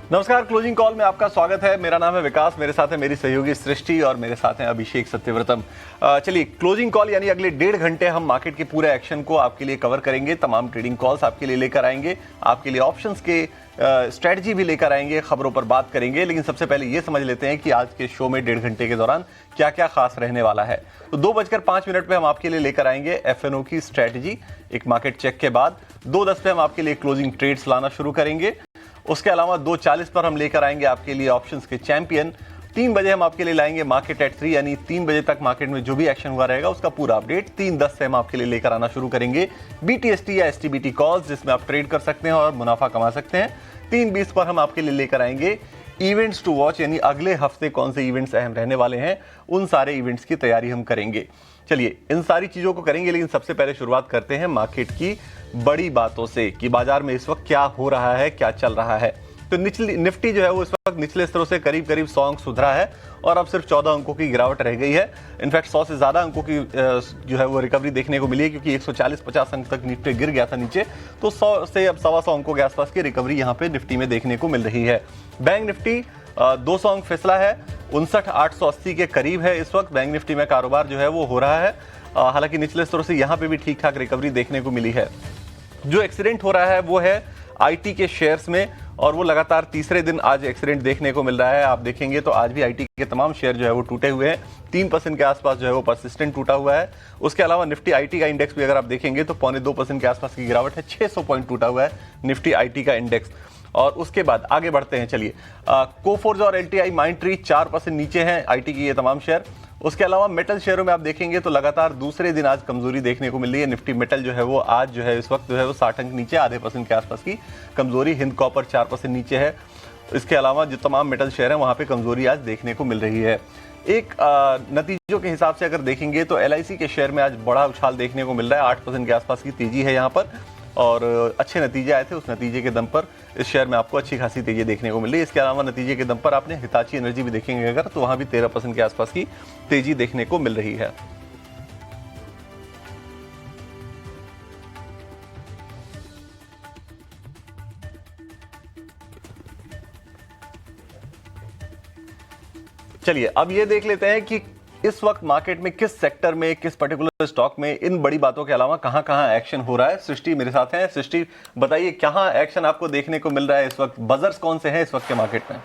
नमस्कार, closing call में आपका स्वागत है। मेरा नाम है विकास, मेरे साथ है मेरी सहयोगी सृष्टि और मेरे साथ हैं अभिषेक सत्यव्रतम। चलिए, क्लोजिंग कॉल यानी अगले 1.5 घंटे हम मार्केट के पूरे एक्शन को आपके लिए कवर करेंगे। तमाम ट्रेडिंग कॉल्स आपके लिए लेकर आएंगे, आपके लिए ऑप्शंस के स्ट्रेटजी भी लेकर आएंगे, खबरों पर बात करेंगे। लेकिन सबसे पहले ये समझ लेते हैं कि आज के शो में 1.5 घंटे के दौरान क्या क्या खास रहने वाला है। तो 2:05 पे हम आपके लिए लेकर आएंगे FNO की स्ट्रेटजी, एक मार्केट चेक के बाद 2:10 पे हम आपके लिए क्लोजिंग ट्रेड्स लाना शुरू करेंगे। उसके अलावा 2:40 पर हम लेकर आएंगे आपके लिए ऑप्शंस के चैंपियन। 3 बजे हम आपके लिए लाएंगे मार्केट एट 3, यानी 3 बजे तक मार्केट में जो भी एक्शन हुआ रहेगा उसका पूरा अपडेट। 3:10 से हम आपके लिए लेकर आना शुरू करेंगे BTST या STBT कॉल्स, जिसमें आप ट्रेड कर सकते हैं और मुनाफा कमा सकते हैं। 3:20 पर हम आपके लिए लेकर आएंगे इवेंट्स टू वॉच, यानी अगले हफ्ते कौन से इवेंट्स अहम रहने वाले हैं, उन सारे इवेंट्स की तैयारी हम करेंगे। चलिए, इन सारी चीजों को करेंगे, लेकिन सबसे पहले शुरुआत करते हैं मार्केट की बड़ी बातों से कि बाजार में इस वक्त क्या हो रहा है, क्या चल रहा है। तो निफ्टी जो है वो इस वक्त निचले स्तरों से करीब 100 अंक सुधरा है और अब सिर्फ 14 अंकों की गिरावट रह गई है। इनफैक्ट 100 से ज्यादा अंकों की जो है वो रिकवरी देखने को मिली है, क्योंकि 140-50 अंक तक निफ्टी गिर गया था नीचे। तो 100 से अब 125 अंकों के आसपास की रिकवरी यहाँ पे निफ्टी में देखने को मिल रही है। बैंक निफ्टी 200 अंक फिसला है, 59,880 के करीब है। इस वक्त बैंक निफ्टी में कारोबार जो है वो हो रहा है। हालांकि निचले स्तरों से यहाँ पे भी ठीक ठाक रिकवरी देखने को मिली है। जो एक्सीडेंट हो रहा है वो है IT के शेयर्स में, और वो लगातार तीसरे दिन आज एक्सीडेंट देखने को मिल रहा है। आप देखेंगे तो आज भी IT के तमाम शेयर जो है वो टूटे हुए हैं। 3% के आसपास जो है वो परसिस्टेंट टूटा हुआ है। उसके अलावा निफ्टी IT का इंडेक्स भी अगर आप देखेंगे तो 0.25% के आसपास की गिरावट है। 600 पॉइंट टूटा हुआ है निफ्टी IT का इंडेक्स। और उसके बाद आगे बढ़ते हैं। चलिए, कोफोर्ज और LTI माइंडट्री 4% नीचे हैं IT की ये तमाम शेयर। उसके अलावा मेटल शेयरों में आप देखेंगे तो लगातार दूसरे दिन आज कमजोरी देखने को मिल रही है। निफ्टी मेटल जो है वो आज जो है इस वक्त जो है वो 60 अंक नीचे, आधे % के आसपास की कमजोरी। हिंद कॉपर 4% नीचे है। इसके अलावा जो तमाम मेटल शेयर हैं वहां पे कमजोरी आज देखने को मिल रही है। एक नतीजों के हिसाब से अगर देखेंगे तो LIC के शेयर में आज बड़ा उछाल देखने को मिल रहा है। 8% के आसपास की तेजी है यहाँ पर, और अच्छे नतीजे आए थे। उस नतीजे के दम पर इस शेयर में आपको अच्छी खासी तेजी देखने को मिल रही है। इसके अलावा नतीजे के दम पर आपने हिताची एनर्जी भी देखेंगे अगर, तो वहां भी 13% के आसपास की तेजी देखने को मिल रही है। चलिए, अब ये देख लेते हैं कि इस वक्त मार्केट में किस सेक्टर में, किस पर्टिकुलर स्टॉक में इन बड़ी बातों के अलावा कहां कहां एक्शन हो रहा है। सृष्टि मेरे साथ है। सृष्टि, बताइए कहां एक्शन आपको देखने को मिल रहा है इस वक्त, बजर्स कौन से हैं इस वक्त के मार्केट में?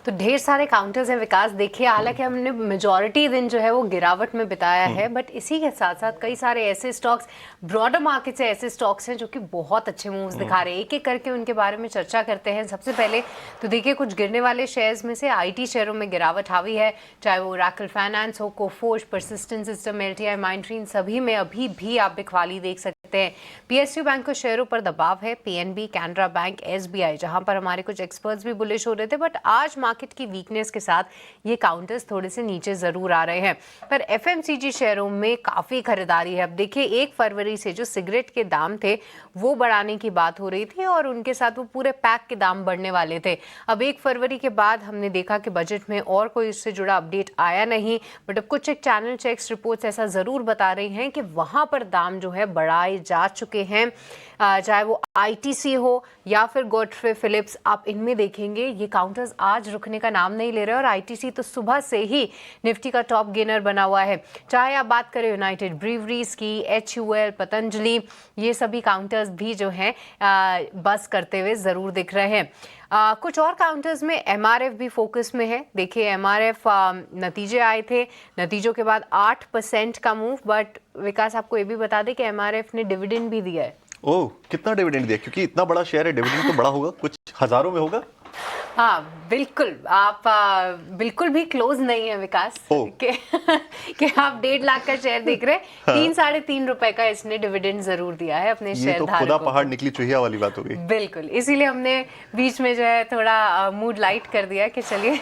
तो ढेर सारे काउंटर्स हैं विकास। देखिए, हालांकि हमने मेजॉरिटी दिन जो है वो गिरावट में बिताया है, बट इसी के साथ साथ कई सारे ऐसे स्टॉक्स, ब्रॉडर मार्केट से ऐसे स्टॉक्स हैं जो कि बहुत अच्छे मूव्स दिखा रहे हैं। एक एक करके उनके बारे में चर्चा करते हैं। सबसे पहले तो देखिए, कुछ गिरने वाले शेयर्स में से IT शेयरों में गिरावट हावी है, चाहे वो ओरेकल फाइनेंस हो, Coforge, Persistent system, LTI Mindtree, इन सभी में अभी भी आप बिकवाली देख सकते हैं। PSU बैंक के शेयरों पर दबाव है। PNB, कैनरा बैंक, SBI, जहां पर हमारे कुछ एक्सपर्ट्स भी बुलिश हो रहे थे, बट आज मार्केट की वीकनेस के साथ ये काउंटर्स थोड़े से नीचे जरूर आ रहे हैं। पर FMCG शेयरों में काफी खरीदारी है। अब देखिए, 1 फरवरी से जो सिगरेट के दाम थे वो बढ़ाने की बात हो रही थी, और उनके साथ वो पूरे पैक के दाम बढ़ने वाले थे। अब 1 फरवरी के बाद हमने देखा कि बजट में और कोई इससे जुड़ा अपडेट आया नहीं, बट अब कुछ एक चैनल चेक्स रिपोर्ट्स ऐसा जरूर बता रही हैं कि वहां पर दाम जो है बढ़ाए जा चुके हैं। चाहे वो ITC हो या फिर गॉडफ्रे फिलिप्स, आप इनमें देखेंगे ये काउंटर्स आज रुकने का नाम नहीं ले रहे, और ITC तो सुबह से ही निफ्टी का टॉप गेनर बना हुआ है। चाहे आप बात करें यूनाइटेड ब्रीवरीज की, HUL, पतंजलि, ये सभी काउंटर्स भी जो हैं बस करते हुए जरूर दिख रहे हैं। कुछ और काउंटर्स में MRF भी फोकस में है। देखिए, MRF नतीजे आए थे, नतीजों के बाद 8% का मूव, बट विकास आपको ये भी बता दें कि MRF ने डिविडेंड भी दिया है। ओह, कितना डिविडेंड दिया? क्योंकि इतना बड़ा शेयर है, डिविडेंड तो बड़ा होगा, कुछ हजारों में होगा। हाँ बिल्कुल, आप बिल्कुल भी क्लोज नहीं है विकास कि आप 1.5 लाख का शेयर देख रहे हैं। हाँ। 3-3.5 रुपए का इसने डिविडेंड जरूर दिया है अपने शेयर धारकों को। खुदा पहाड़ निकली चुहिया वाली बात हो गई। बिल्कुल, इसीलिए हमने बीच में जो है थोड़ा मूड लाइट कर दिया कि चलिए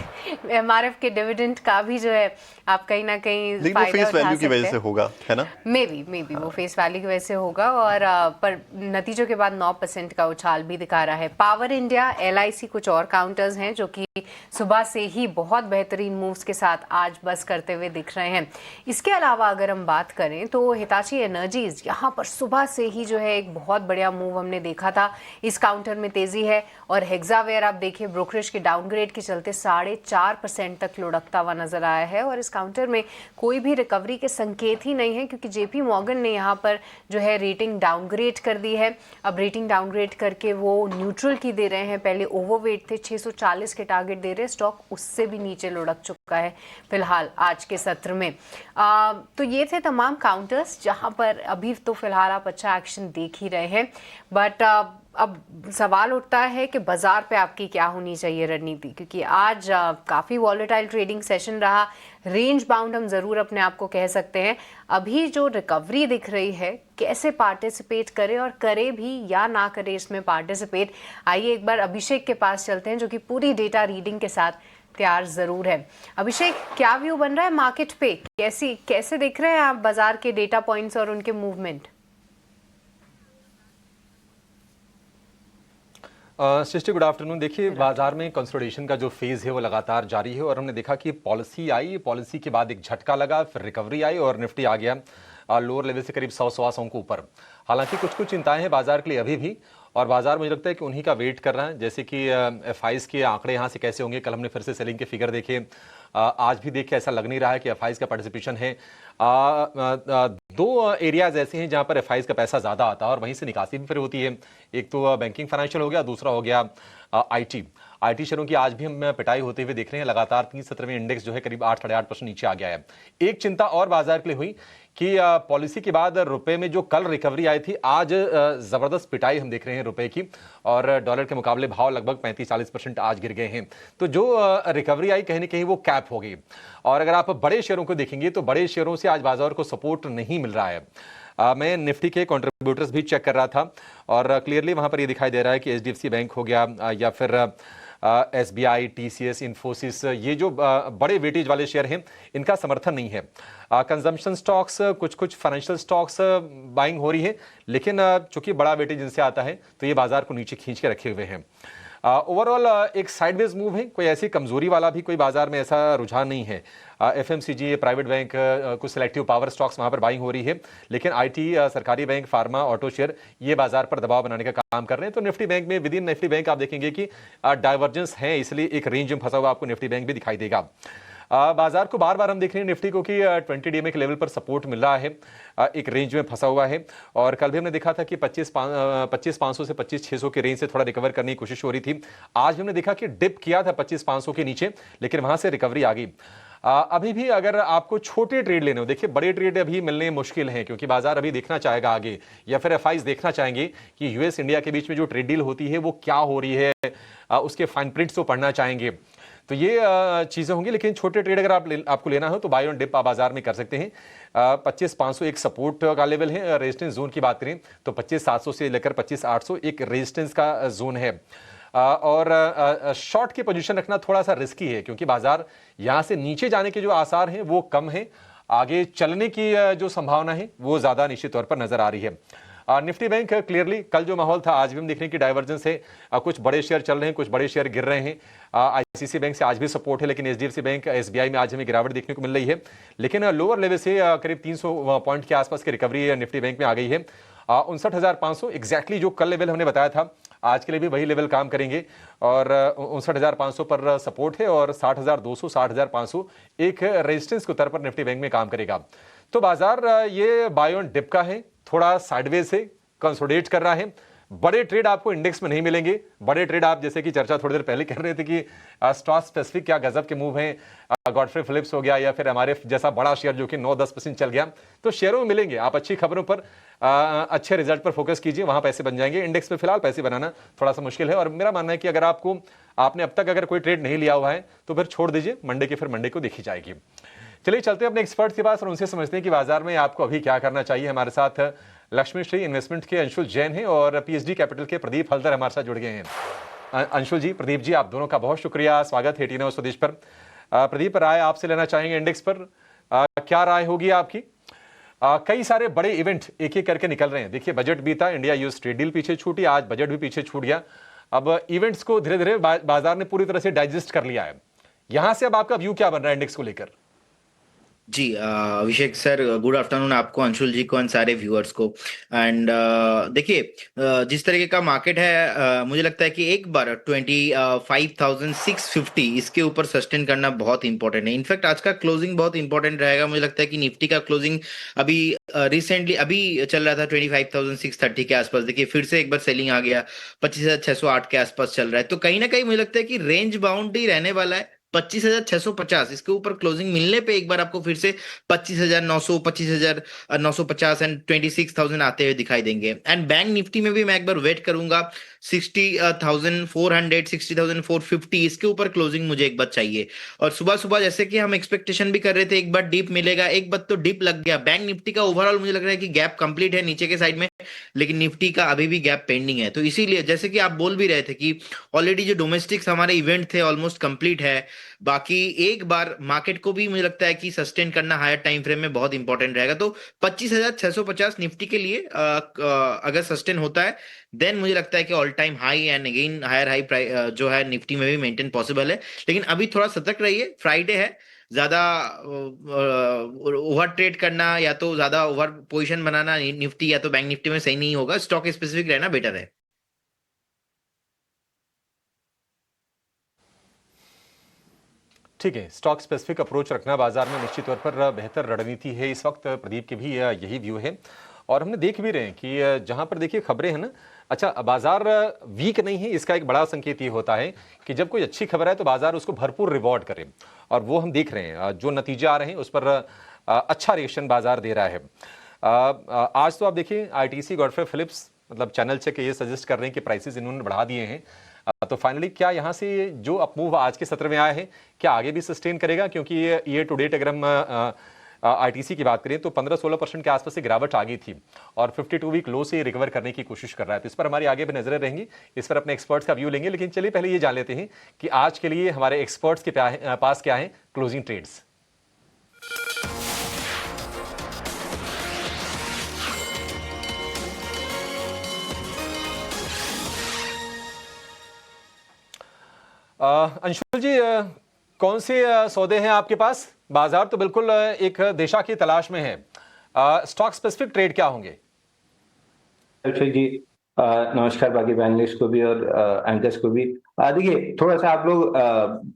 MRF के डिविडेंड का भी जो है आप कहीं ना कहीं फायदा फेस वैल्यू की वजह से होगा, है ना? मे बी वो फेस वैल्यू की वजह से होगा। और पर नतीजों के बाद 9% का उछाल भी दिखा रहा है। पावर इंडिया, LIC, कुछ और काउंटर काउंटर्स हैं जो कि सुबह से ही बहुत बेहतरीन मूव्स के साथ आज बस करते हुए दिख रहे हैं। इसके अलावा अगर हम बात करें तो हिताची एनर्जीज यहाँ पर सुबह से ही जो है एक बहुत बढ़िया मूव हमने देखा था। इस काउंटर में तेजी है और हेक्सावेयर आप देखिए ब्रोकरेज के डाउनग्रेड के चलते 4.5% तक लुढ़कता हुआ नजर आया है और इस काउंटर में कोई भी रिकवरी के संकेत ही नहीं है क्योंकि जेपी मॉर्गन ने यहाँ पर जो है रेटिंग डाउनग्रेड कर दी है। अब रेटिंग डाउनग्रेड करके वो न्यूट्रल की दे रहे हैं। पहले ओवरवेट थे, 640 के टारगेट दे रहे, स्टॉक उससे भी नीचे लुढ़क चुका है फिलहाल आज के सत्र में। तो ये थे तमाम काउंटर्स जहां पर अभी तो फिलहाल आप अच्छा एक्शन देख ही रहे हैं, बट अब सवाल उठता है कि बाजार पे आपकी क्या होनी चाहिए रणनीति, क्योंकि आज काफ़ी वॉलेटाइल ट्रेडिंग सेशन रहा। रेंज बाउंड हम ज़रूर अपने आप को कह सकते हैं। अभी जो रिकवरी दिख रही है कैसे पार्टिसिपेट करे और करे भी या ना करे इसमें पार्टिसिपेट, आइए एक बार अभिषेक के पास चलते हैं जो कि पूरी डेटा रीडिंग के साथ तैयार ज़रूर है। अभिषेक, क्या व्यू बन रहा है मार्केट पे, कैसे देख रहे हैं आप बाजार के डेटा पॉइंट्स और उनके मूवमेंट? सृष्टि, गुड आफ्टरनून। देखिए, बाजार में कंसोलिडेशन का जो फेज है वो लगातार जारी है और हमने देखा कि पॉलिसी आई, पॉलिसी के बाद एक झटका लगा, फिर रिकवरी आई और निफ्टी आ गया लोअर लेवल से करीब 100-125 के ऊपर। हालांकि कुछ चिंताएं हैं बाजार के लिए अभी भी, और बाजार मुझे लगता है कि उन्हीं का वेट कर रहा है, जैसे कि एफआईज के आंकड़े यहाँ से कैसे होंगे। कल हमने फिर से सेलिंग के फिगर देखे, आज भी देख के ऐसा लग नहीं रहा है कि एफआईज का पार्टिसिपेशन है। दो एरियाज ऐसे हैं जहां पर एफआईज का पैसा ज्यादा आता है और वहीं से निकासी भी फिर होती है। एक तो बैंकिंग फाइनेंशियल हो गया, दूसरा हो गया आईटी शेयरों की आज भी हम पिटाई होते हुए देख रहे हैं। लगातार 3 सत्र में इंडेक्स जो है करीब 8-8.5% नीचे आ गया है। एक चिंता और बाजार के लिए हुई कि पॉलिसी के बाद रुपए में जो कल रिकवरी आई थी, आज जबरदस्त पिटाई हम देख रहे हैं रुपए की, और डॉलर के मुकाबले भाव लगभग 35-40% आज गिर गए हैं। तो जो रिकवरी आई कहीं ना कहीं वो कैप हो गई। और अगर आप बड़े शेयरों को देखेंगे तो बड़े शेयरों से आज बाजार को सपोर्ट नहीं मिल रहा है। मैं निफ्टी के कंट्रीब्यूटर्स भी चेक कर रहा था और क्लियरली वहां पर ये दिखाई दे रहा है कि एचडीएफसी बैंक हो गया या फिर एसबीआई, टीसीएस, इन्फोसिस, ये जो बड़े वेटेज वाले शेयर हैं इनका समर्थन नहीं है। कंजम्पशन स्टॉक्स, कुछ फाइनेंशियल स्टॉक्स बाइंग हो रही है, लेकिन चूंकि बड़ा वेटेज इनसे आता है तो ये बाजार को नीचे खींच के रखे हुए हैं। ओवरऑल एक साइडवेज मूव है, कोई ऐसी कमजोरी वाला भी कोई बाजार में ऐसा रुझान नहीं है। एफएमसीजी, प्राइवेट बैंक, कुछ सिलेक्टिव पावर स्टॉक्स वहां पर बाइंग हो रही है, लेकिन आईटी, सरकारी बैंक, फार्मा, ऑटो शेयर ये बाजार पर दबाव बनाने का काम कर रहे हैं। तो निफ्टी बैंक में, विद इन निफ्टी बैंक आप देखेंगे कि डाइवर्जेंस है, इसलिए एक रेंज में फंसा हुआ आपको निफ्टी बैंक भी दिखाई देगा। बाजार को बार बार हम देख रहे हैं निफ्टी को कि 20 डीएमए के लेवल पर सपोर्ट मिल रहा है, एक रेंज में फंसा हुआ है। और कल भी हमने देखा था कि 25,500 से 25,600 के रेंज से थोड़ा रिकवर करने की कोशिश हो रही थी। आज हमने देखा कि डिप किया था 25,500 के नीचे, लेकिन वहां से रिकवरी आ गई। अभी भी अगर आपको छोटे ट्रेड लेने हो, देखिए बड़े ट्रेड अभी मिलने मुश्किल हैं, क्योंकि बाजार अभी देखना चाहेगा आगे, या फिर एफआईज देखना चाहेंगे कि यूएस इंडिया के बीच में जो ट्रेड डील होती है वो क्या हो रही है, उसके फाइन प्रिंट्स तो पढ़ना चाहेंगे। तो ये चीजें होंगी, लेकिन छोटे ट्रेड अगर आपको लेना हो तो बाय ऑन डिप आप बाजार में कर सकते हैं। 25,500 एक सपोर्ट का लेवल है। रेजिस्टेंस जोन की बात करें तो 25,700 से लेकर 25,800 एक रेजिस्टेंस का जोन है। और शॉर्ट की पोजीशन रखना थोड़ा सा रिस्की है, क्योंकि बाजार यहां से नीचे जाने के जो आसार हैं वो कम है, आगे चलने की जो संभावना है वो ज्यादा निश्चित तौर पर नजर आ रही है। निफ्टी बैंक क्लियरली कल जो माहौल था आज भी हम देख रहे हैं कि डाइवर्जेंस है, कुछ बड़े शेयर चल रहे हैं, कुछ बड़े शेयर गिर रहे हैं। आईसीसी बैंक से आज भी सपोर्ट है, लेकिन एचडीएफसी बैंक, एसबीआई में आज हमें गिरावट देखने को मिल रही है। लेकिन लोअर लेवल से करीब 300 पॉइंट के आसपास की रिकवरी निफ्टी बैंक में आ गई है। 59,500 एग्जैक्टली जो कल लेवल हमने बताया था, आज के लिए भी वही लेवल काम करेंगे और 59,500 पर सपोर्ट है और 60,200, 60,500 एक रेजिस्टेंस के तौर पर निफ्टी बैंक में काम करेगा। तो बाजार ये बाय ऑन डिप का है, थोड़ा साइडवेज से कंसोलिडेट कर रहा है। बड़े ट्रेड आपको इंडेक्स में नहीं मिलेंगे। बड़े ट्रेड आप जैसे कि चर्चा थोड़ी देर पहले कर रहे थे कि स्टॉक स्पेसिफिक क्या गजब के मूव हैं, गॉडफ्रे फिलिप्स हो गया या फिर हमारे जैसा बड़ा शेयर जो कि 9-10% चल गया, तो शेयरों में मिलेंगे। आप अच्छी खबरों पर, अच्छे रिजल्ट पर फोकस कीजिए, वहां पैसे बन जाएंगे। इंडेक्स में फिलहाल पैसे बनाना थोड़ा सा मुश्किल है, और मेरा मानना है कि अगर आपने अब तक अगर कोई ट्रेड नहीं लिया हुआ है तो फिर छोड़ दीजिए, मंडे को देखी जाएगी। चलिए चलते हैं अपने एक्सपर्ट के पास और उनसे समझते हैं कि बाजार में आपको अभी क्या करना चाहिए। हमारे साथ लक्ष्मी श्री इन्वेस्टमेंट के अंशुल जैन हैं और पीएचडी कैपिटल के प्रदीप हल्दर हमारे साथ जुड़ गए हैं। अंशुल जी, प्रदीप जी, आप दोनों का बहुत शुक्रिया, स्वागत है टीवी स्वदेश पर। प्रदीप, राय आपसे लेना चाहेंगे इंडेक्स पर, क्या राय होगी आपकी? कई सारे बड़े इवेंट एक एक करके निकल रहे हैं। देखिए, बजट बीता, इंडिया यूएस ट्रेड डील पीछे छूटी, आज बजट भी पीछे छूट गया। अब इवेंट्स को धीरे धीरे बाजार ने पूरी तरह से डाइजेस्ट कर लिया है। यहां से अब आपका व्यू क्या बन रहा है इंडेक्स को लेकर? जी अभिषेक सर, गुड आफ्टरनून आपको, अंशुल जी को, एंड सारे व्यूअर्स को। एंड देखिए, जिस तरीके का मार्केट है, मुझे लगता है कि एक बार 25,650 इसके ऊपर सस्टेन करना बहुत इंपॉर्टेंट है। इनफैक्ट आज का क्लोजिंग बहुत इंपॉर्टेंट रहेगा। मुझे लगता है कि निफ्टी का क्लोजिंग अभी रिसेंटली अभी चल रहा था 25,630 के आसपास। देखिए फिर से एक बार सेलिंग आ गया, 25,608 के आसपास चल रहा है। तो कहीं ना कहीं मुझे लगता है कि रेंज बाउंड ही रहने वाला है। 25,650 इसके ऊपर क्लोजिंग मिलने पे एक बार आपको फिर से 25,900, 25,950 एंड 26,000 आते हुए दिखाई देंगे। एंड बैंक निफ्टी में भी मैं एक बार वेट करूंगा 60,400, 60,450 इसके ऊपर क्लोजिंग मुझे एक बार चाहिए। और सुबह सुबह जैसे कि हम एक्सपेक्टेशन भी कर रहे थे एक बार डिप मिलेगा, एक बार तो डिप लग गया। बैंक निफ्टी का ओवरऑल मुझे लग रहा है कि गैप कंप्लीट है नीचे के साइड में, लेकिन निफ्टी का अभी भी गैप पेंडिंग है। तो इसीलिए जैसे कि आप बोल भी रहे थे कि ऑलरेडी जो डोमेस्टिक्स हमारे इवेंट थे ऑलमोस्ट कंप्लीट है। बाकी एक बार मार्केट को भी मुझे लगता है कि सस्टेन करना हायर टाइम फ्रेम में बहुत इंपॉर्टेंट रहेगा। तो 25,650 निफ्टी के लिए अगर सस्टेन होता है, देन मुझे लगता है कि all time high and again higher high जो है निफ्टी में भी मेंटेन पॉसिबल है। लेकिन अभी थोड़ा सतर्क रहिए, फ्राइडे है, ज्यादा ओवर ट्रेड करना या तो ज्यादा ओवर पोजीशन बनाना निफ्टी या तो बैंक निफ्टी में सही नहीं होगा। स्टॉक स्पेसिफिक रहना बेटर है। ठीक है, स्टॉक स्पेसिफिक अप्रोच रखना बाजार में निश्चित तौर पर बेहतर रणनीति है इस वक्त। प्रदीप के भी यही व्यू है और हमने देख भी रहे हैं कि जहां पर देखिए खबरें हैं ना, अच्छा बाजार वीक नहीं है, इसका एक बड़ा संकेत ये होता है कि जब कोई अच्छी खबर है तो बाजार उसको भरपूर रिवॉर्ड करे, और वो हम देख रहे हैं। जो नतीजे आ रहे हैं उस पर अच्छा रिएक्शन बाजार दे रहा है। आज तो आप देखिए आईटीसी, गॉडफ्रे फिलिप्स, मतलब चैनल चेक ये सजेस्ट कर रहे हैं कि प्राइसेस इन्होंने बढ़ा दिए हैं। तो फाइनली क्या यहाँ से जो अप मूव आज के सत्र में आया है क्या आगे भी सस्टेन करेगा? क्योंकि ये टू डेट अगर हम आईटीसी की बात करें तो 15-16% के आसपास से गिरावट आ गई थी और 52 वीक लो से रिकवर करने की कोशिश कर रहा है। तो इस पर हमारी आगे भी नजरें रहेंगी, इस पर अपने एक्सपर्ट्स का व्यू लेंगे। लेकिन चलिए पहले ये जान लेते हैं कि आज के लिए हमारे एक्सपर्ट्स के पास क्या है क्लोजिंग ट्रेड्स। अंशुल जी, कौन से सौदे हैं आपके पास? बाजार तो बिल्कुल एक दिशा की तलाश में है। स्टॉक स्पेसिफिक ट्रेड क्या होंगे? अभिषेक जी, नमस्कार बाकी पैनलिस्ट को भी और एंकर्स को भी। देखिए थोड़ा सा आप लोग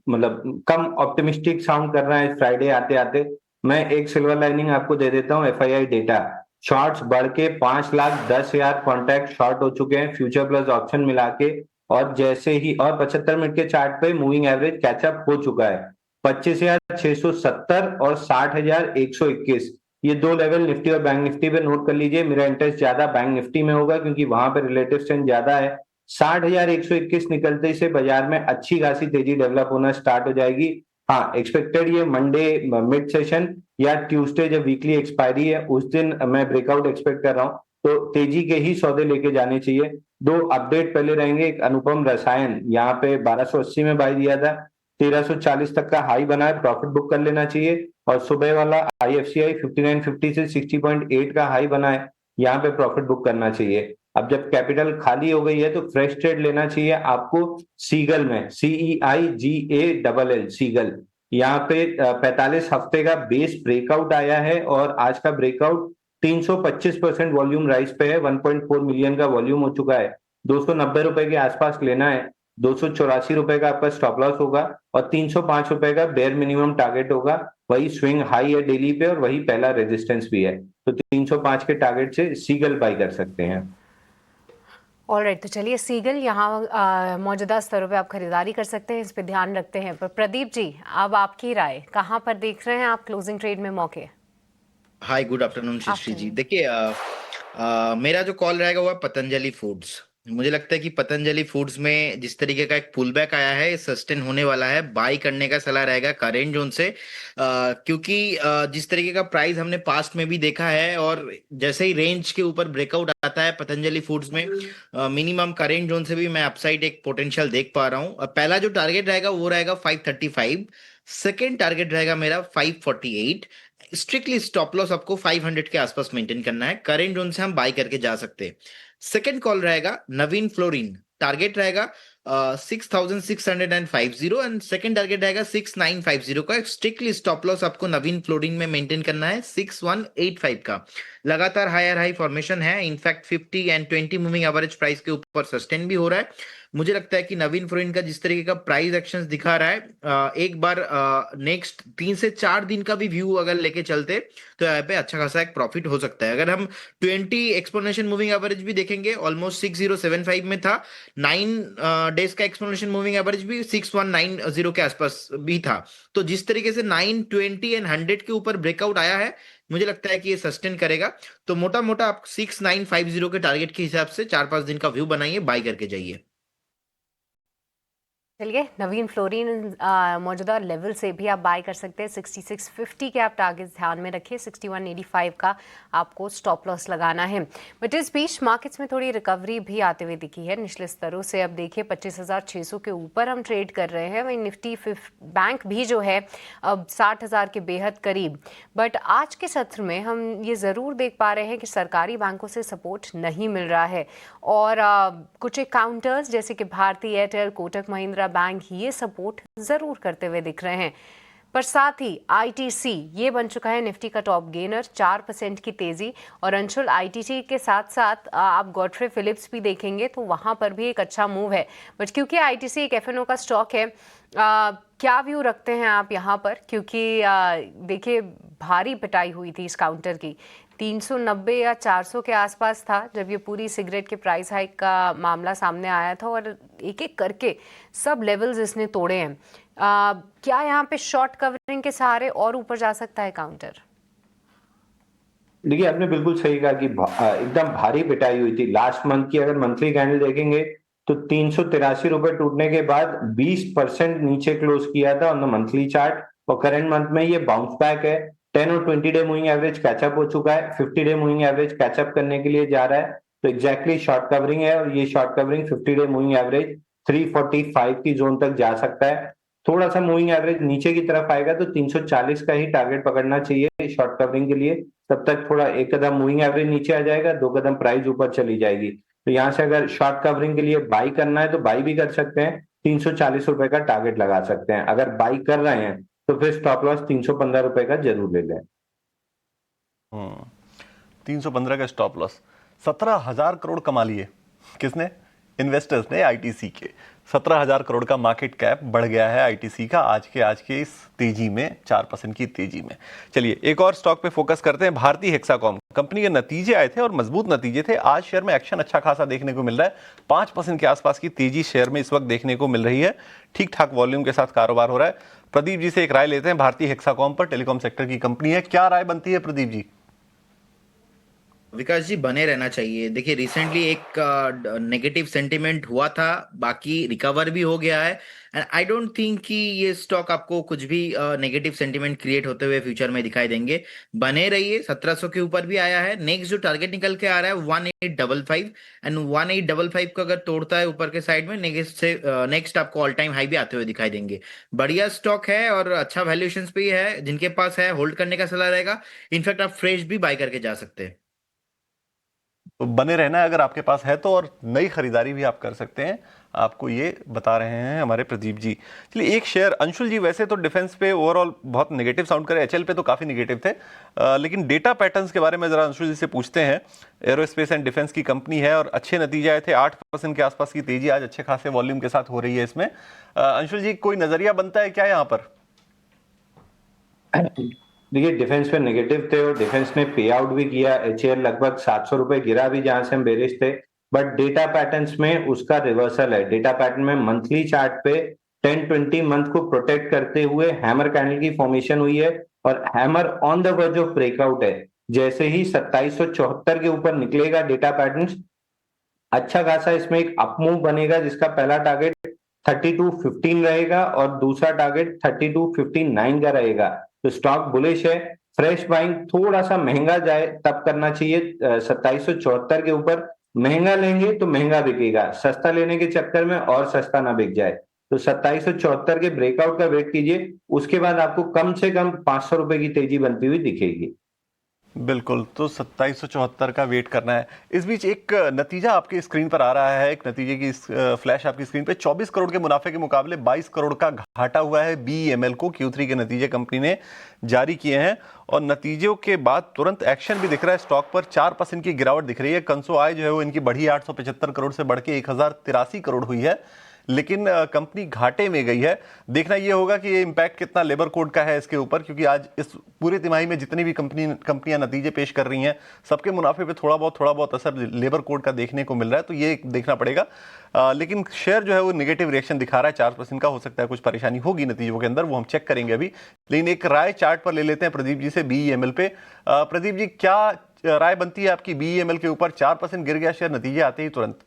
मतलब कम ऑप्टिमिस्टिक साउंड कर रहे हैं फ्राइडे आते आते। मैं एक सिल्वर लाइनिंग आपको दे देता हूँ। एफआईआई डेटा शॉर्ट्स बढ़ के 5,10,000 कॉन्ट्रैक्ट शॉर्ट हो चुके हैं फ्यूचर प्लस ऑप्शन मिला के। और जैसे ही और 75 मिनट के चार्ट पे मूविंग एवरेज कैचअप हो चुका है 25,670 और 60,121। ये दो लेवल निफ्टी और बैंक निफ्टी पे नोट कर लीजिए। मेरा इंटरेस्ट ज्यादा बैंक निफ्टी में होगा क्योंकि वहां पे रिलेटिव स्ट्रेंथ ज्यादा है। 60,121 निकलते से बाजार में अच्छी खासी तेजी डेवलप होना स्टार्ट हो जाएगी। हाँ, एक्सपेक्टेड ये मंडे मिड सेशन या ट्यूसडे जब वीकली एक्सपायरी है उस दिन मैं ब्रेकआउट एक्सपेक्ट कर रहा हूँ। तो तेजी के ही सौदे लेके जाने चाहिए। दो अपडेट पहले रहेंगे। एक अनुपम रसायन यहाँ पे 1280 में बाय दिया था, 1340 तक का हाई बना है, प्रॉफिट बुक कर लेना चाहिए। और सुबह वाला आईएफसीआई 5950 से 60.8 का हाई बना है, यहाँ पे प्रॉफिट बुक करना चाहिए। अब जब कैपिटल खाली हो गई है तो फ्रेश ट्रेड लेना चाहिए आपको सीगल में, CEIGALL सीगल। यहाँ पे 45 हफ्ते का बेस ब्रेकआउट आया है और आज का ब्रेकआउट 325% वॉल्यूम राइज पे है। 1.4 मिलियन का वॉल्यूम हो चुका है। 290 रुपए के आसपास लेना है। 284 रुपए का आपका स्टॉप लॉस होगा और 305 रुपए का बेयर मिनिमम टारगेट होगा। वही स्विंग हाई है डेली पे और वही पहला रेजिस्टेंस भी है। तो 305 के टारगेट से सीगल बाई कर सकते हैं। ऑलराइट, तो चलिए सीगल यहाँ मौजूदा स्तरों पे आप खरीदारी कर सकते हैं, इस पे ध्यान रखते हैं। पर प्रदीप जी, अब आपकी राय, कहाँ पर देख रहे हैं आप क्लोजिंग ट्रेड में मौके? हाय, गुड आफ्टरनून सृष्टि जी। देखिए मेरा जो कॉल रहेगा वो है पतंजलि फूड्स। मुझे लगता है कि पतंजलि फूड्स में जिस तरीके का एक पुल बैक आया है सस्टेन होने वाला है। बाई करने का सलाह रहेगा करेंट जोन से, क्योंकि जिस तरीके का प्राइस हमने पास्ट में भी देखा है और जैसे ही रेंज के ऊपर ब्रेकआउट आता है पतंजलि फूड्स में, मिनिमम करेंट जोन से भी मैं अपसाइड एक पोटेंशियल देख पा रहा हूँ। पहला जो टारगेट रहेगा वो रहेगा 535, सेकेंड टारगेट रहेगा मेरा 548। स्ट्रिक्टली स्टॉप लॉस आपको 500 के आसपास मेंटेन करना है। करेंट जोन से हम बाय करके जा सकते हैं। सेकंड कॉल रहेगा नवीन फ्लोरिन, टारगेट रहेगा 6,650 एंड सेकंड टारगेट रहेगा 6,950 का। स्ट्रिक्टली स्टॉप लॉस आपको नवीन फ्लोटिंग में मेंटेन करना है 6,185 का। लगातार हायर हाई फॉर्मेशन है, in fact 50 and 20 moving average price के ऊपर सस्टेन भी हो रहा है। मुझे लगता है कि नवीन फ्लोटिंग का जिस तरीके का प्राइस एक्शंस दिखा रहा है, एक बार नेक्स्ट 3 से 4 दिन का भी व्यू अगर लेके चलते तो यहाँ पे अच्छा खासा एक प्रॉफिट हो सकता है। अगर हम 20 एक्सपोनेंशियल मूविंग एवरेज भी देखेंगे, ऑलमोस्ट 6075 में था। 9 डेज का एक्सपोनेंशियल मूविंग एवरेज भी 6190 के आसपास भी था। तो जिस तरीके से 920 एंड 100 के ऊपर ब्रेकआउट आया है, मुझे लगता है कि ये सस्टेन करेगा। तो मोटा मोटा आप 6950 के टारगेट के हिसाब से 4-5 दिन का व्यू बनाइए, बाय करके जाइए। चलिए, नवीन फ्लोरिन मौजूदा लेवल से भी आप बाय कर सकते हैं। 6650 के आप टारगेट ध्यान में रखिए, 6185 का आपको स्टॉप लॉस लगाना है। बट इस बीच मार्केट्स में थोड़ी रिकवरी भी आते हुए दिखी है निचले स्तरों से। अब देखिए 25,600 के ऊपर हम ट्रेड कर रहे हैं। वही निफ्टी बैंक भी जो है अब 60,000 के बेहद करीब। बट आज के सत्र में हम ये ज़रूर देख पा रहे हैं कि सरकारी बैंकों से सपोर्ट नहीं मिल रहा है और कुछ एक काउंटर्स जैसे कि भारती एयरटेल, कोटक महिंद्रा बैंक ये सपोर्ट जरूर करते हुए दिख रहे हैं। पर साथ ही आईटीसी ये बन चुका है निफ्टी का टॉप गेनर, 4% की तेजी। और अंशुल, आईटीसी के साथ साथ आप गॉडफ्रे फिलिप्स भी देखेंगे तो वहां पर भी एक अच्छा मूव है। बट क्योंकि आईटीसी एक एफएनओ का स्टॉक है, क्या व्यू रखते हैं आप यहाँ पर? क्योंकि देखिए भारी पिटाई हुई थी इस काउंटर की, 390 या 400 के आसपास था जब ये पूरी सिगरेट के प्राइस हाइक का मामला सामने आया था और एक एक करके सब लेवल्स इसने तोड़े हैं। क्या यहाँ पे शॉर्ट कवरिंग के सहारे और ऊपर जा सकता है काउंटर? देखिए, आपने बिल्कुल सही कहा कि एकदम भारी पिटाई हुई थी। लास्ट मंथ की अगर मंथली कैंडल देखेंगे तो 383 रुपए टूटने के बाद 20% नीचे क्लोज किया था ऑन द मंथली चार्ट। और करंट मंथ में ये बाउंस बैक है। 10 और 20 डे मूविंग एवरेज कैचअप हो चुका है, 50 डे मूविंग एवरेज कैचअप करने के लिए जा रहा है। तो एग्जैक्टली शॉर्ट कवरिंग है और ये short covering 50 day moving average 345 की जोन तक जा सकता है। थोड़ा सा मूविंग एवरेज नीचे की तरफ आएगा तो 340 का ही टारगेट पकड़ना चाहिए शॉर्ट कवरिंग के लिए। तब तक थोड़ा एक कदम मूविंग एवरेज नीचे आ जाएगा, 2 कदम प्राइस ऊपर चली जाएगी। तो यहाँ से अगर शॉर्ट कवरिंग के लिए बाई करना है तो बाई भी कर सकते हैं, 340 रुपए का टारगेट लगा सकते हैं। अगर बाई कर रहे हैं तो फिर स्टॉप लॉस 315 रुपए का जरूर ले लें। 315 का स्टॉप लॉस। 17,000 करोड़ कमा लिए किसने? इन्वेस्टर्स ने, आईटीसी के। 17,000 करोड़ का मार्केट कैप बढ़ गया है आईटीसी का आज के इस तेजी में, 4% की तेजी में। चलिए एक और स्टॉक पे फोकस करते हैं, भारती हेक्साकॉम। कंपनी के नतीजे आए थे और मजबूत नतीजे थे। आज शेयर में एक्शन अच्छा खासा देखने को मिल रहा है, 5% के आसपास की तेजी शेयर में इस वक्त देखने को मिल रही है। ठीक ठाक वॉल्यूम के साथ कारोबार हो रहा है। प्रदीप जी से एक राय लेते हैं भारती हेक्साकॉम पर। टेलीकॉम सेक्टर की कंपनी है, क्या राय बनती है प्रदीप जी? विकास जी, बने रहना चाहिए। देखिए रिसेंटली एक नेगेटिव सेंटिमेंट हुआ था, बाकी रिकवर भी हो गया है। एंड आई डोंट थिंक कि ये स्टॉक आपको कुछ भी नेगेटिव सेंटिमेंट क्रिएट होते हुए फ्यूचर में दिखाई देंगे। बने रहिए, 1700 के ऊपर भी आया है। नेक्स्ट जो टारगेट निकल के आ रहा है 1855 एंड 1855 को अगर तोड़ता है ऊपर के साइड में, नेक्स्ट आपको ऑल टाइम हाई भी आते हुए दिखाई देंगे। बढ़िया स्टॉक है और अच्छा वैल्यूएशन पे ही है। जिनके पास है होल्ड करने का सलाह रहेगा। इनफैक्ट आप फ्रेश भी बाय करके जा सकते हैं। तो बने रहना है अगर आपके पास है तो, और नई खरीदारी भी आप कर सकते हैं, आपको ये बता रहे हैं हमारे प्रदीप जी। चलिए एक शेयर, अंशुल जी वैसे तो डिफेंस पे ओवरऑल बहुत नेगेटिव साउंड करे, एचएल पे तो काफ़ी नेगेटिव थे, लेकिन डेटा पैटर्न्स के बारे में ज़रा अंशुल जी से पूछते हैं। एरोस्पेस एंड डिफेंस की कंपनी है और अच्छे नतीजे आए थे, 8% के आसपास की तेजी आज अच्छे खासे वॉल्यूम के साथ हो रही है इसमें। अंशुल जी कोई नज़रिया बनता है क्या यहाँ पर? देखिए, डिफेंस पे नेगेटिव थे और डिफेंस ने पे आउट भी किया। एचएएल लगभग 700 रुपए गिरा भी जहां से हम बेरिश थे। बट डेटा पैटर्न्स में उसका रिवर्सल है। डेटा पैटर्न में मंथली चार्ट पे 10-20 मंथ को प्रोटेक्ट करते हुए हैमर कैंडल की फॉर्मेशन हुई है और hammer on the verge of breakout है। जैसे ही 2774 के ऊपर निकलेगा डेटा पैटर्न, अच्छा खासा इसमें एक अपमूव बनेगा जिसका पहला टारगेट 3215 रहेगा और दूसरा टारगेट 3259 का रहेगा। तो स्टॉक बुलिश है। फ्रेश बाइंग थोड़ा सा महंगा जाए तब करना चाहिए। 2774 के ऊपर महंगा लेंगे तो महंगा बिकेगा, सस्ता लेने के चक्कर में और सस्ता ना बिक जाए। तो 2774 के ब्रेकआउट का वेट कीजिए, उसके बाद आपको कम से कम 500 रुपए की तेजी बनती हुई दिखेगी। बिल्कुल, तो 2774 का वेट करना है। इस बीच एक नतीजा आपकी स्क्रीन पर आ रहा है, एक नतीजे की फ्लैश आपकी स्क्रीन पे 24 करोड़ के मुनाफे के मुकाबले 22 करोड़ का घाटा हुआ है बीईएमएल को। Q3 के नतीजे कंपनी ने जारी किए हैं और नतीजों के बाद तुरंत एक्शन भी दिख रहा है स्टॉक पर। 4% की गिरावट दिख रही है। कंसो आय जो है वो इनकी बढ़ी 875 करोड़ से बढ़ के 1083 करोड़ हुई है, लेकिन कंपनी घाटे में गई है। देखना यह होगा कि ये इम्पैक्ट कितना लेबर कोड का है इसके ऊपर, क्योंकि आज इस पूरे तिमाही में जितनी भी कंपनियां नतीजे पेश कर रही हैं, सबके मुनाफे पे थोड़ा बहुत असर लेबर कोड का देखने को मिल रहा है, तो ये देखना पड़ेगा। लेकिन शेयर जो है वो नेगेटिव रिएक्शन दिखा रहा है 4% का। हो सकता है कुछ परेशानी होगी नतीजों के अंदर, वो हम चेक करेंगे अभी। लेकिन एक राय चार्ट पर ले लेते हैं प्रदीप जी से बीईएमएल पे। प्रदीप जी, क्या राय बनती है आपकी बीईएमएल के ऊपर? 4% गिर गया शेयर नतीजे आते ही तुरंत।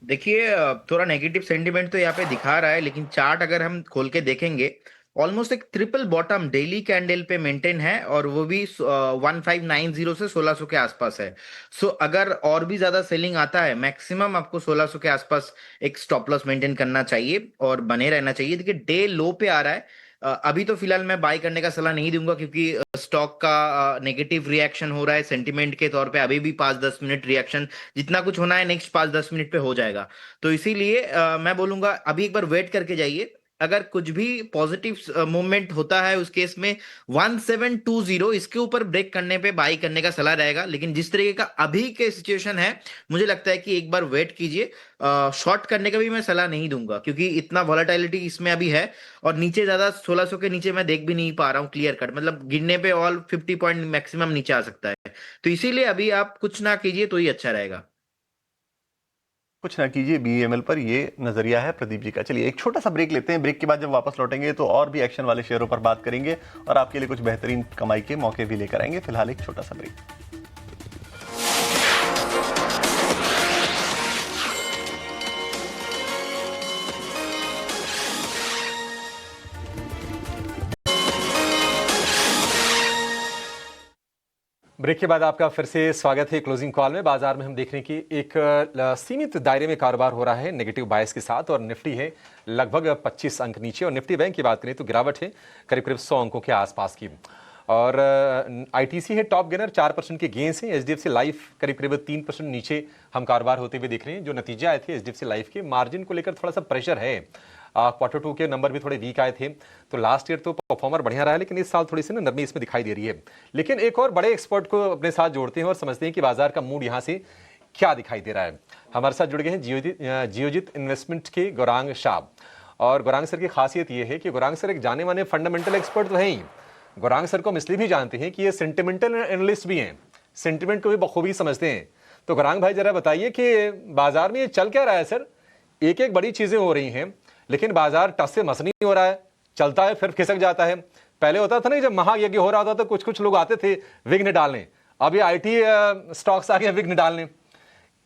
देखिए, थोड़ा नेगेटिव सेंटीमेंट तो यहाँ पे दिखा रहा है, लेकिन चार्ट अगर हम खोल के देखेंगे, ऑलमोस्ट एक ट्रिपल बॉटम डेली कैंडल पे मेंटेन है, और वो भी 1590 से 1600 के आसपास है। सो अगर और भी ज्यादा सेलिंग आता है, मैक्सिमम आपको 1600 के आसपास एक स्टॉप लॉस मेंटेन करना चाहिए और बने रहना चाहिए। देखिए, डे लो पे आ रहा है। अभी तो फिलहाल मैं बाय करने का सलाह नहीं दूंगा, क्योंकि स्टॉक का नेगेटिव रिएक्शन हो रहा है सेंटिमेंट के तौर पे। अभी भी 5-10 मिनट रिएक्शन, जितना कुछ होना है नेक्स्ट 5-10 मिनट पे हो जाएगा। तो इसीलिए मैं बोलूंगा अभी एक बार वेट करके जाइए। अगर कुछ भी पॉजिटिव मूवमेंट होता है उस केस में 1720 इसके ऊपर ब्रेक करने पे बाई करने का सलाह रहेगा। लेकिन जिस तरीके का अभी के सिचुएशन है, मुझे लगता है कि एक बार वेट कीजिए। शॉर्ट करने का भी मैं सलाह नहीं दूंगा, क्योंकि इतना वॉलेटिलिटी इसमें अभी है, और नीचे ज्यादा 1600 के नीचे मैं देख भी नहीं पा रहा हूँ क्लियर कट। मतलब गिरने पे ऑल 50 पॉइंट मैक्सिमम नीचे आ सकता है। तो इसीलिए अभी आप कुछ ना कीजिए तो ही अच्छा रहेगा। कुछ ना कीजिए बीईएमएल पर, ये नजरिया है प्रदीप जी का। चलिए एक छोटा सा ब्रेक लेते हैं। ब्रेक के बाद जब वापस लौटेंगे तो और भी एक्शन वाले शेयरों पर बात करेंगे और आपके लिए कुछ बेहतरीन कमाई के मौके भी लेकर आएंगे। फिलहाल एक छोटा सा ब्रेक। ब्रेक के बाद आपका फिर से स्वागत है क्लोजिंग कॉल में। बाजार में हम देख रहे हैं कि एक सीमित दायरे में कारोबार हो रहा है नेगेटिव बायस के साथ, और निफ्टी है लगभग 25 अंक नीचे, और निफ्टी बैंक की बात करें तो गिरावट है करीब करीब 100 अंकों के आसपास की। और आईटीसी है टॉप गेनर, 4% के गेंस हैं। एचडीएफसी लाइफ करीब करीब 3% नीचे हम कारोबार होते हुए देख रहे हैं। जो नतीजे आए थे एचडीएफसी लाइफ के, मार्जिन को लेकर थोड़ा सा प्रेशर है। क्वार्टर 2 के नंबर भी थोड़े वीक आए थे, तो लास्ट ईयर तो परफॉर्मर बढ़िया रहा है, लेकिन इस साल थोड़ी सी ना नरमी इसमें दिखाई दे रही है। लेकिन एक और बड़े एक्सपर्ट को अपने साथ जोड़ते हैं और समझते हैं कि बाजार का मूड यहाँ से क्या दिखाई दे रहा है। हमारे साथ जुड़ गए हैं जियोजित इन्वेस्टमेंट के गौरांग शाह। और गौरांग सर की खासियत ये है कि गौरांग सर एक जाने माने फंडामेंटल एक्सपर्ट तो है ही, गौरांग सर को हम इसलिए भी जानते हैं कि ये सेंटिमेंटल एनालिस्ट भी हैं, सेंटिमेंट को भी बखूबी समझते हैं। तो गौरांग भाई जरा बताइए कि बाजार में ये चल क्या रहा है सर? एक एक बड़ी चीजें हो रही हैं, लेकिन बाजार टस से मस नहीं हो रहा है, चलता है फिर खिसक जाता है। पहले होता था ना, जब महायज्ञ हो रहा था तो कुछ कुछ लोग आते थे विघ्न डालने, अब ये आईटी स्टॉक्स आ गए विघ्न डालने।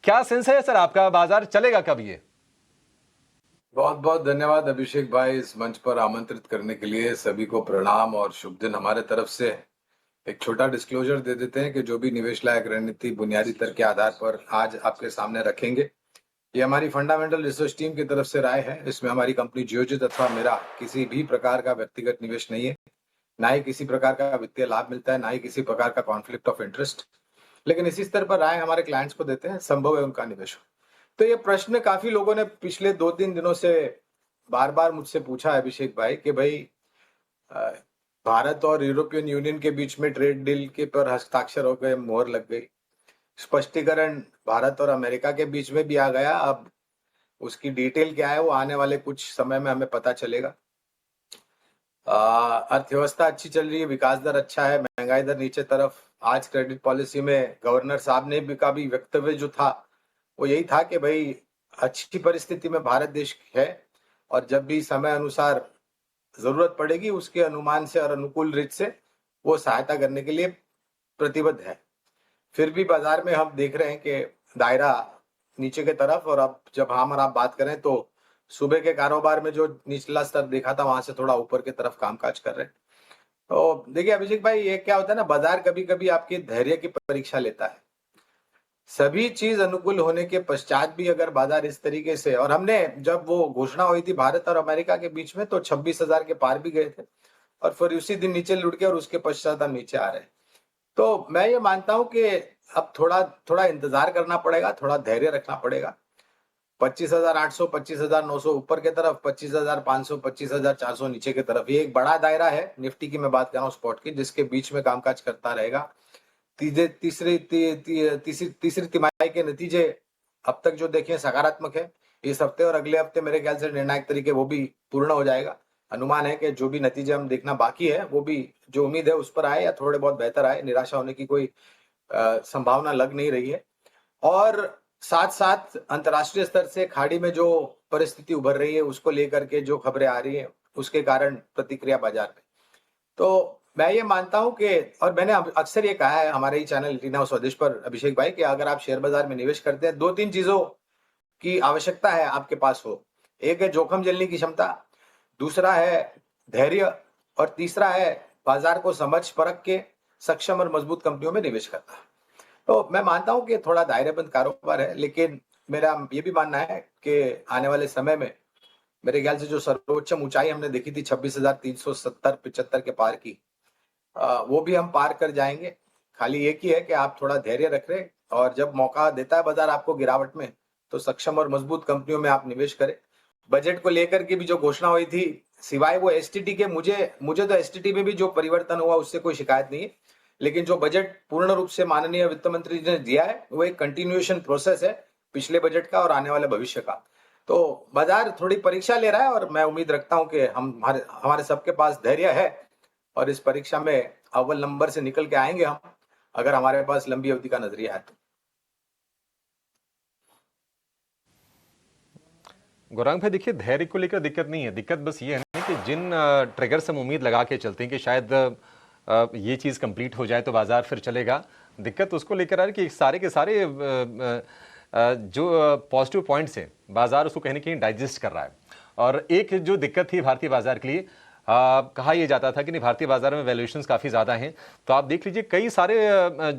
क्या सेंस है सर आपका, बाजार चलेगा कब ये? बहुत बहुत धन्यवाद अभिषेक भाई, इस मंच पर आमंत्रित करने के लिए। सभी को प्रणाम और शुभ दिन हमारे तरफ से। एक छोटा डिस्क्लोजर दे देते हैं कि जो भी निवेश लायक रणनीति बुनियादी तर्क के आधार पर आज आपके सामने रखेंगे, ये हमारी फंडामेंटल रिसर्च टीम की तरफ से राय है। इसमें हमारी कंपनी जियोजित अथवा मेरा किसी भी प्रकार का व्यक्तिगत निवेश नहीं है, ना ही किसी प्रकार का वित्तीय लाभ मिलता है, ना ही किसी प्रकार का कॉन्फ्लिक्ट ऑफ इंटरेस्ट। लेकिन इसी स्तर पर राय हमारे क्लाइंट्स को देते हैं, संभव है उनका निवेश हो। तो ये प्रश्न काफी लोगों ने पिछले 2-3 दिनों से बार बार मुझसे पूछा है अभिषेक भाई कि भाई भारत और यूरोपियन यूनियन के बीच में ट्रेड डील के पर हस्ताक्षर हो गए, मोहर लग गई। स्पष्टीकरण भारत और अमेरिका के बीच में भी आ गया। अब उसकी डिटेल क्या है वो आने वाले कुछ समय में हमें पता चलेगा। अर्थव्यवस्था अच्छी चल रही है, विकास दर अच्छा है, महंगाई दर नीचे तरफ। आज क्रेडिट पॉलिसी में गवर्नर साहब ने भी का भी वक्तव्य जो था वो यही था कि भाई अच्छी परिस्थिति में भारत देश है, और जब भी समय अनुसार जरूरत पड़ेगी उसके अनुमान से और अनुकूल रीत से वो सहायता करने के लिए प्रतिबद्ध है। फिर भी बाजार में हम देख रहे हैं कि दायरा नीचे के तरफ, और अब जब हम और आप बात करें तो सुबह के कारोबार में जो निचला स्तर देखा था वहां से थोड़ा ऊपर की तरफ कामकाज कर रहे हैं। तो देखिए अभिषेक भाई, ये क्या होता है ना, बाजार कभी कभी आपके धैर्य की परीक्षा लेता है। सभी चीज अनुकूल होने के पश्चात भी अगर बाजार इस तरीके से, और हमने जब वो घोषणा हुई थी भारत और अमेरिका के बीच में तो 26,000 के पार भी गए थे, और फिर उसी दिन नीचे लुढ़के और उसके पश्चात हम नीचे आ रहे हैं। तो मैं ये मानता हूं कि अब थोड़ा थोड़ा इंतजार करना पड़ेगा, थोड़ा धैर्य रखना पड़ेगा। 25,800, 25,900 ऊपर के तरफ, 25,500, 25,400 नीचे की तरफ, ये एक बड़ा दायरा है निफ्टी की मैं बात कर रहा हूँ स्पॉट की, जिसके बीच में कामकाज करता रहेगा। तीसरी तिमाही के नतीजे अब तक जो देखे सकारात्मक है। इस हफ्ते और अगले हफ्ते मेरे ख्याल से निर्णायक तरीके वो भी पूर्ण हो जाएगा। अनुमान है कि जो भी नतीजे हम देखना बाकी है वो भी जो उम्मीद है उस पर आए या थोड़े बहुत बेहतर आए, निराशा होने की कोई संभावना लग नहीं रही है। और साथ साथ अंतर्राष्ट्रीय स्तर से खाड़ी में जो परिस्थिति उभर रही है उसको लेकर के जो खबरें आ रही है उसके कारण प्रतिक्रिया बाजार में, तो मैं ये मानता हूं कि, और मैंने अक्सर ये कहा है हमारे ही चैनल इंडियन हाउस स्वदेश पर अभिषेक भाई, कि अगर आप शेयर बाजार में निवेश करते हैं 2-3 चीजों की आवश्यकता है आपके पास हो। एक है जोखिम झेलने की क्षमता, दूसरा है धैर्य, और तीसरा है बाजार को समझ परख के सक्षम और मजबूत कंपनियों में निवेश करना। तो मैं मानता हूं कि थोड़ा दायरेबंद कारोबार है, लेकिन मेरा ये भी मानना है कि आने वाले समय में मेरे ख्याल से जो सर्वोच्च ऊंचाई हमने देखी थी 26,370-75 के पार की, वो भी हम पार कर जाएंगे। खाली एक ही है कि आप थोड़ा धैर्य रख रहे, और जब मौका देता है बाजार आपको गिरावट में, तो सक्षम और मजबूत कंपनियों में आप निवेश करें। बजट को लेकर के भी जो घोषणा हुई थी, सिवाय वो एसटीटी के, मुझे तो एसटीटी में भी जो परिवर्तन हुआ उससे कोई शिकायत नहीं है, लेकिन जो बजट पूर्ण रूप से माननीय वित्त मंत्री जी ने दिया है वो एक कंटिन्यूएशन प्रोसेस है पिछले बजट का और आने वाले भविष्य का। तो बाजार थोड़ी परीक्षा ले रहा है, और मैं उम्मीद रखता हूं कि हमारे सबके पास धैर्य है, और इस परीक्षा में अव्वल नंबर से निकल के आएंगे हम, अगर हमारे पास लंबी अवधि का नजरिया है तो। गौरांग भाई देखिए, धैर्य को लेकर दिक्कत नहीं है, दिक्कत बस ये है ना कि जिन ट्रिगर से हम उम्मीद लगा के चलते हैं कि शायद ये चीज़ कंप्लीट हो जाए तो बाजार फिर चलेगा, दिक्कत उसको लेकर आ रही है कि सारे के सारे जो पॉजिटिव पॉइंट्स हैं बाजार उसको कहीं ना कहीं डाइजेस्ट कर रहा है। और एक जो दिक्कत थी भारतीय बाजार के लिए, कहा यह जाता था कि नहीं भारतीय बाजार में वैल्यूएशंस काफ़ी ज़्यादा हैं, तो आप देख लीजिए कई सारे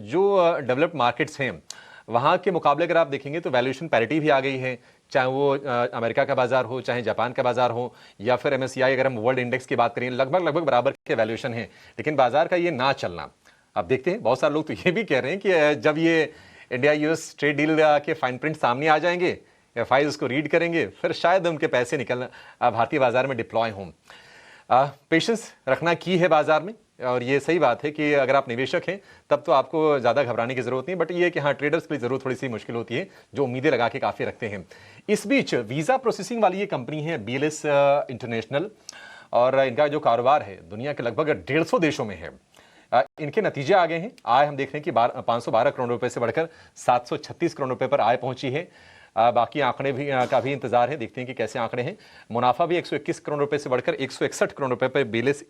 जो डेवलप्ड मार्केट्स हैं वहाँ के मुकाबले अगर आप देखेंगे तो वैल्यूएशन पैरिटी भी आ गई है, चाहे वो अमेरिका का बाजार हो, चाहे जापान का बाजार हो, या फिर MSCI अगर हम वर्ल्ड इंडेक्स की बात करें, लगभग बराबर के वैल्यूएशन है। लेकिन बाजार का ये ना चलना, अब देखते हैं, बहुत सारे लोग तो ये भी कह रहे हैं कि जब ये इंडिया US ट्रेड डील के फाइन प्रिंट सामने आ जाएंगे, FIs उसको रीड करेंगे, फिर शायद उनके पैसे निकल भारतीय बाजार में डिप्लॉय हों। पेशेंस रखना की है बाजार में, और ये सही बात है कि अगर आप निवेशक हैं तब तो आपको ज़्यादा घबराने की ज़रूरत नहीं, बट ये कि हाँ ट्रेडर्स के लिए ज़रूर थोड़ी सी मुश्किल होती है जो उम्मीदें लगा के काफ़ी रखते हैं। इस बीच वीज़ा प्रोसेसिंग वाली ये कंपनी है BLS इंटरनेशनल, और इनका जो कारोबार है दुनिया के लगभग 150 देशों में है। इनके नतीजे आ गए हैं, आय हम देख रहे हैं कि 512 करोड़ रुपए से बढ़कर 736 करोड़ रुपए पर आय पहुंची है। बाकी आंकड़े भी का भी इंतजार है, देखते हैं कि कैसे आंकड़े हैं। मुनाफा भी 121 करोड़ रुपए से बढ़कर 161 करोड़ रुपए पर BLS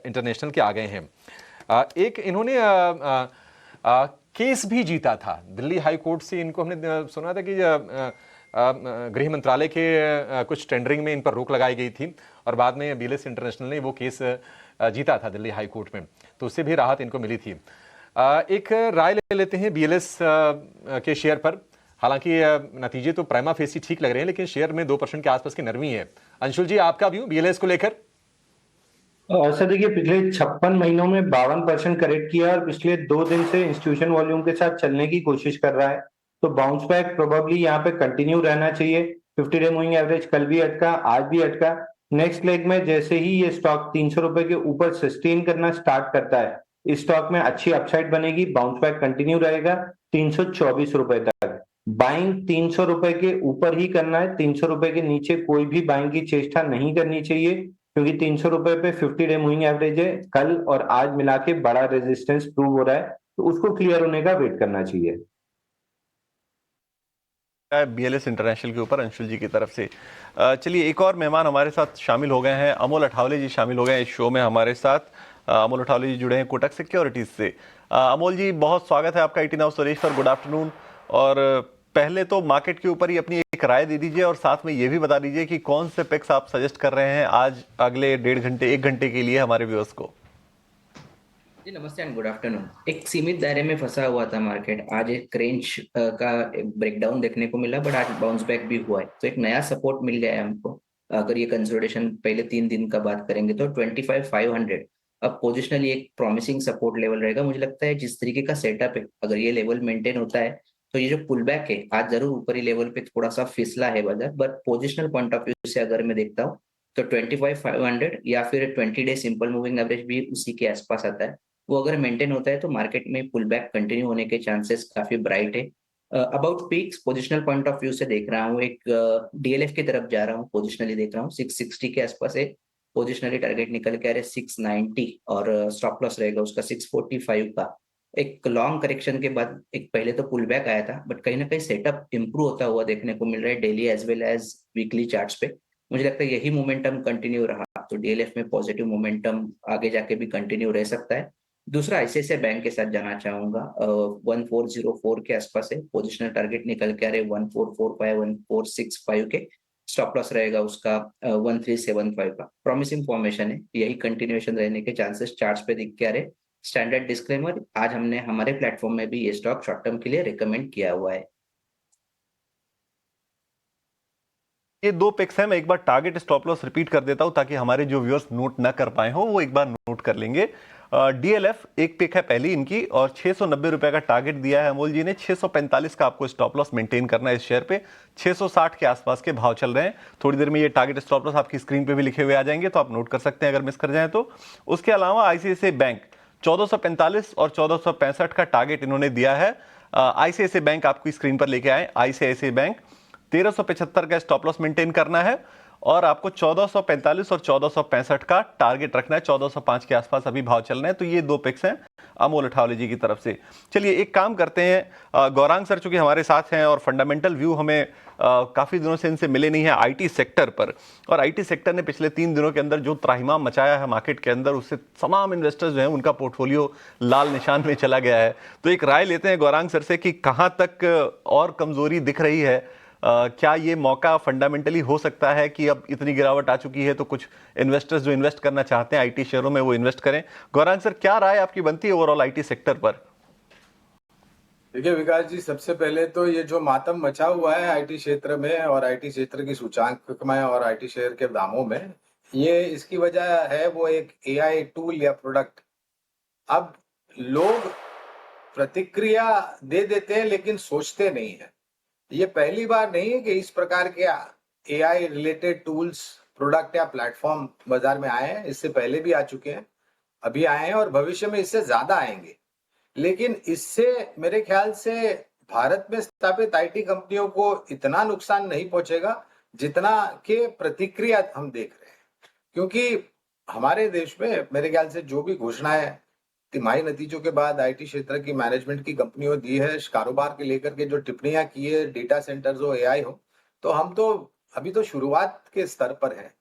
इंटरनेशनल के आ गए हैं। एक इन्होंने केस भी जीता था दिल्ली हाई कोर्ट से, इनको हमने सुना था कि गृह मंत्रालय के कुछ टेंडरिंग में इन पर रोक लगाई गई थी, और बाद में BLS इंटरनेशनल ने वो केस जीता था दिल्ली हाई कोर्ट में, तो उससे भी राहत इनको मिली थी। एक राय ले लेते हैं BLS के शेयर पर। हालांकि नतीजे तो प्राइमा फेसी ठीक लग रहे हैं, लेकिन शेयर में 2% के आसपास की नरमी है। अंशुल जी, आपका व्यू BLS को लेकर? सर देखिए, पिछले 56 महीनों में 52% करेक्ट किया, और पिछले 2 दिन से इंस्टीट्यूशन वॉल्यूम के साथ चलने की कोशिश कर रहा है, तो बाउंस बैक प्रोबेबली यहाँ पे कंटिन्यू रहना चाहिए। 50 डे मूविंग एवरेज कल भी अटका, आज भी अटका। नेक्स्ट लेग में जैसे ही ये स्टॉक 300 रुपए के ऊपर सस्टेन करना स्टार्ट करता है, इस स्टॉक में अच्छी अपसाइड बनेगी, बाउंस बैक कंटिन्यू रहेगा 324 रुपए तक। बाइंग 300 रुपए के ऊपर ही करना है, 300 रुपए के नीचे कोई भी बाइंग की चेष्टा नहीं करनी चाहिए, क्योंकि 300 रुपए पे 50 डे मूविंग एवरेज है, कल और आज मिला के बड़ा रेजिस्टेंस प्रूव हो रहा है, तो उसको क्लियर होने का वेट करना चाहिए। BLS इंटरनेशनल के ऊपर अंशुल जी की तरफ से। चलिए, एक और मेहमान हमारे साथ शामिल हो गए हैं, अमोल अठावले जी शामिल हो गए हैं इस शो में हमारे साथ। अमोल अठावले जी जुड़े हैं कोटक सिक्योरिटीज से। अमोल जी, बहुत स्वागत है आपका 18 हाउस स्वदेश पर, गुड आफ्टरनून। और पहले तो मार्केट के ऊपर ही अपनी एक राय दे दीजिए, और साथ में ये भी बता दीजिए कि कौन से पिक्स आप सजेस्ट कर रहे हैं आज अगले 1.5 घंटे 1 घंटे के लिए हमारे व्यूअर्स को। जी नमस्ते एंड गुड आफ्टरनून। एक सीमित दायरे में फंसा हुआ था मार्केट, आज एक रेंज का ब्रेकडाउन देखने को मिला, बट आज बाउंस बैक भी हुआ है, तो एक नया सपोर्ट मिल गया है हमको। अगर ये कंसोलिडेशन पहले 3 दिन का बात करेंगे तो 25,500 अब पोजिशनली एक प्रॉमिसिंग सपोर्ट लेवल रहेगा। मुझे लगता है जिस तरीके का सेटअप है, अगर ये लेवल मेंटेन होता है तो ये जो पुल बैक है, आज जरूर ऊपरी लेवल पे थोड़ा सा फिसला है बाजार, but positional point of view से अगर मैं देखता हूँ तो 25,500 या फिर 20 डे सिंपल मूविंग एवरेज भी उसी के आसपास आता है। वो अगर मेंटेन होता है तो मार्केट में पुल बैक कंटिन्यू होने के चांसेस काफी ब्राइट है। About peaks positional point of view से देख रहा हूँ, एक डीएलएफ की तरफ जा रहा हूँ, पोजिशनली देख रहा हूँ 660 के आसपास है। पोजिशनली टारगेट निकल के आ रहे 690 और स्टॉप लॉस रहेगा उसका 645 का। एक लॉन्ग करेक्शन के बाद एक पहले तो पुल बैक आया था, बट कहीं ना कहीं सेटअप इंप्रूव होता हुआ देखने को मिल रहा है daily as well as weekly charts पे। मुझे लगता है यही मोमेंटम कंटिन्यू रहा तो डीएलएफ में पॉजिटिव मोमेंटम आगे जाके भी कंटिन्यू रह सकता है। दूसरा आईसीआईसीआई बैंक के साथ जाना चाहूंगा, 1404 के आसपास है, पोजिशनल टारगेट निकल के आ रहे 1445 1465 के, स्टॉप लॉस रहेगा उसका 1375 का। प्रॉमिसिंग फॉर्मेशन है, यही कंटिन्यूएशन रहने के चांसेस चार्ट्स पे दिख के आ रहे। स्टैंडर्ड डिस्क्लेमर, आज हमने हमारे प्लेटफॉर्म में भी ये स्टॉक शॉर्ट टर्म के लिए रिकमेंड किया हुआ है। ये दो पिक्स हैं, मैं एक बार टारगेट स्टॉप लॉस रिपीट कर देता हूं ताकि हमारे जो व्यूअर्स नोट ना कर पाए हो वो एक बार नोट कर लेंगे। डीएलएफ एक पिक है पहली इनकी और 690 रुपए का टारगेट दिया है अमोल जी ने। 645 का आपको स्टॉप लॉस मेंटेन करना है इस शेयर पे। 660 के आसपास के भाव चल रहे हैं। थोड़ी देर में ये टारगेट स्टॉप लॉस आपकी स्क्रीन पे भी लिखे हुए आ जाएंगे तो आप नोट कर सकते हैं अगर मिस कर जाए तो। उसके अलावा आईसीआईसीआई बैंक 1445 और 1465 का टारगेट इन्होंने दिया है। आईसीआईसीआई बैंक आपकी स्क्रीन पर लेके आए। आईसीआईसीआई बैंक 1375 का स्टॉप लॉस मेंटेन करना है और आपको 1445 और 1465 का टारगेट रखना है। 1405 के आसपास अभी भाव चल रहे हैं। तो ये दो पिक्स हैं अमोल अठावले जी की तरफ से। चलिए एक काम करते हैं, गौरांग सर चूंकि हमारे साथ हैं और फंडामेंटल व्यू हमें काफी दिनों से इनसे मिले नहीं है आईटी सेक्टर पर, और आईटी सेक्टर ने पिछले 3 दिनों के अंदर जो त्राहिमाम मचाया है मार्केट के अंदर, उससे तमाम इन्वेस्टर्स जो हैं उनका पोर्टफोलियो लाल निशान में चला गया है। तो एक राय लेते हैं गौरांग सर से कि कहां तक और कमजोरी दिख रही है। क्या ये मौका फंडामेंटली हो सकता है कि अब इतनी गिरावट आ चुकी है तो कुछ इन्वेस्टर्स जो इन्वेस्ट करना चाहते हैं आईटी शेयरों में वो इन्वेस्ट करें? गौरांग सर, क्या राय आपकी बनती है ओवरऑल आईटी सेक्टर पर? देखिए विकास जी, सबसे पहले तो ये जो मातम मचा हुआ है आईटी क्षेत्र में और आईटी क्षेत्र की सूचांक में और आईटी शेयर के दामों में, ये इसकी वजह है वो एक एआई टूल या प्रोडक्ट। अब लोग प्रतिक्रिया दे देते हैं लेकिन सोचते नहीं है। ये पहली बार नहीं है कि इस प्रकार के एआई रिलेटेड टूल्स, प्रोडक्ट या प्लेटफॉर्म बाजार में आए हैं। इससे पहले भी आ चुके हैं, अभी आए हैं और भविष्य में इससे ज्यादा आएंगे। लेकिन इससे मेरे ख्याल से भारत में स्थापित आईटी कंपनियों को इतना नुकसान नहीं पहुंचेगा जितना के प्रतिक्रिया हम देख रहे हैं। क्योंकि हमारे देश में मेरे ख्याल से जो भी घोषणाएं तिमाही नतीजों के बाद आईटी क्षेत्र की मैनेजमेंट की कंपनियों दी है, कारोबार के लेकर के जो टिप्पणियां की है, डेटा सेंटर्स हो, एआई हो, तो हम तो अभी तो शुरुआत के स्तर पर हैं।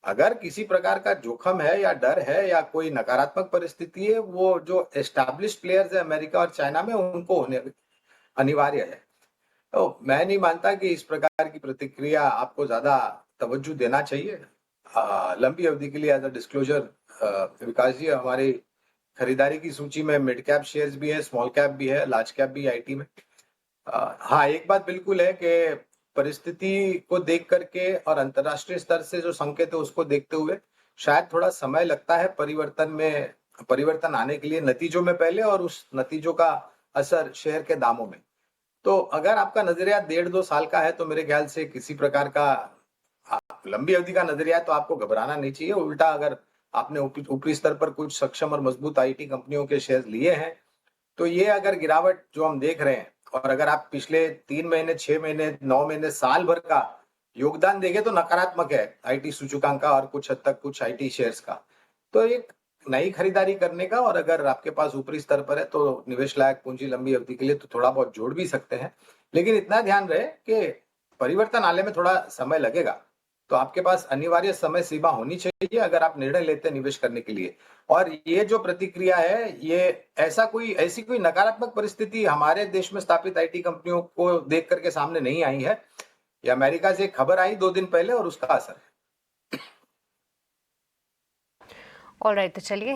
अगर किसी प्रकार का जोखिम है या डर है या कोई नकारात्मक परिस्थिति है, वो जो एस्टैब्लिश्ड प्लेयर्स है अमेरिका और चाइना में, उनको होने अनिवार्य है। तो मैं नहीं मानता कि इस प्रकार की प्रतिक्रिया आपको ज्यादा तवज्जो देना चाहिए। लंबी अवधि के लिए एज अ डिस्क्लोजर विकास जी, हमारी खरीदारी की सूची में मिड कैप शेयर्स भी है, स्मॉल कैप भी है, लार्ज कैप भी आईटी में। हाँ, एक बात बिल्कुल है कि परिस्थिति को देख करके और अंतरराष्ट्रीय स्तर से जो संकेत है उसको देखते हुए शायद थोड़ा समय लगता है परिवर्तन आने के लिए नतीजों में पहले, और उस नतीजों का असर शेयर के दामों में। तो अगर आपका नजरिया 1.5-2 साल का है तो मेरे ख्याल से किसी प्रकार का लंबी अवधि का नजरिया है तो आपको घबराना नहीं चाहिए। उल्टा अगर आपने ऊपरी स्तर पर कुछ सक्षम और मजबूत आईटी कंपनियों के शेयर लिए हैं तो ये अगर गिरावट जो हम देख रहे हैं, और अगर आप पिछले 3 महीने, 6 महीने, 9 महीने, साल भर का योगदान देखें तो नकारात्मक है आईटी सूचकांक का और कुछ हद तक कुछ आईटी शेयर्स का। तो एक नई खरीदारी करने का, और अगर आपके पास ऊपरी स्तर पर है तो निवेश लायक पूंजी लंबी अवधि के लिए तो थोड़ा बहुत जोड़ भी सकते हैं। लेकिन इतना ध्यान रहे कि परिवर्तन आने में थोड़ा समय लगेगा, तो आपके पास अनिवार्य समय सीमा होनी चाहिए अगर आप निर्णय लेते हैं निवेश करने के लिए। और ये जो प्रतिक्रिया है, ये ऐसी कोई नकारात्मक परिस्थिति हमारे देश में स्थापित आईटी कंपनियों को देख करके सामने नहीं आई है। ये अमेरिका से एक खबर आई 2 दिन पहले और उसका असर है। ऑलराइट, तो चलिए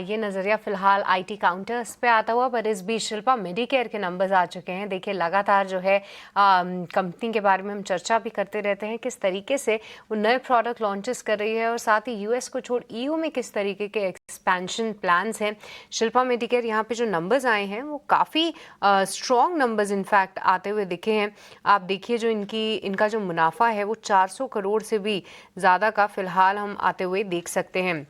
ये नज़रिया फिलहाल आईटी काउंटर्स पे आता हुआ, पर इस बीच शिल्पा मेडिकेयर के नंबर्स आ चुके हैं। देखिए लगातार जो है कंपनी के बारे में हम चर्चा भी करते रहते हैं, किस तरीके से वो नए प्रोडक्ट लॉन्चेस कर रही है और साथ ही यूएस को छोड़ ईयू में किस तरीके के एक्सपेंशन प्लान्स हैं। शिल्पा मेडिकेयर यहाँ पे जो नंबर्स आए हैं वो काफ़ी स्ट्रॉन्ग नंबर्स इनफैक्ट आते हुए दिखे हैं। आप देखिए जो इनका जो मुनाफा है वो 400 करोड़ से भी ज़्यादा का फिलहाल हम आते हुए देख सकते हैं।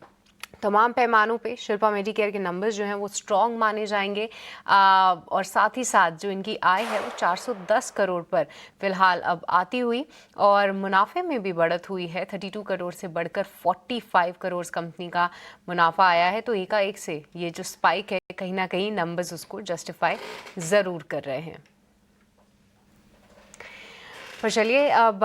तमाम पैमानों पे शिल्पा मेडिकेयर के नंबर्स जो हैं वो स्ट्रॉन्ग माने जाएंगे और साथ ही साथ जो इनकी आय है वो 410 करोड़ पर फिलहाल अब आती हुई और मुनाफे में भी बढ़त हुई है। 32 करोड़ से बढ़कर 45 करोड़ कंपनी का मुनाफा आया है। तो एकाएक से ये जो स्पाइक है कहीं ना कहीं नंबर्स उसको जस्टिफाई ज़रूर कर रहे हैं। पर चलिए अब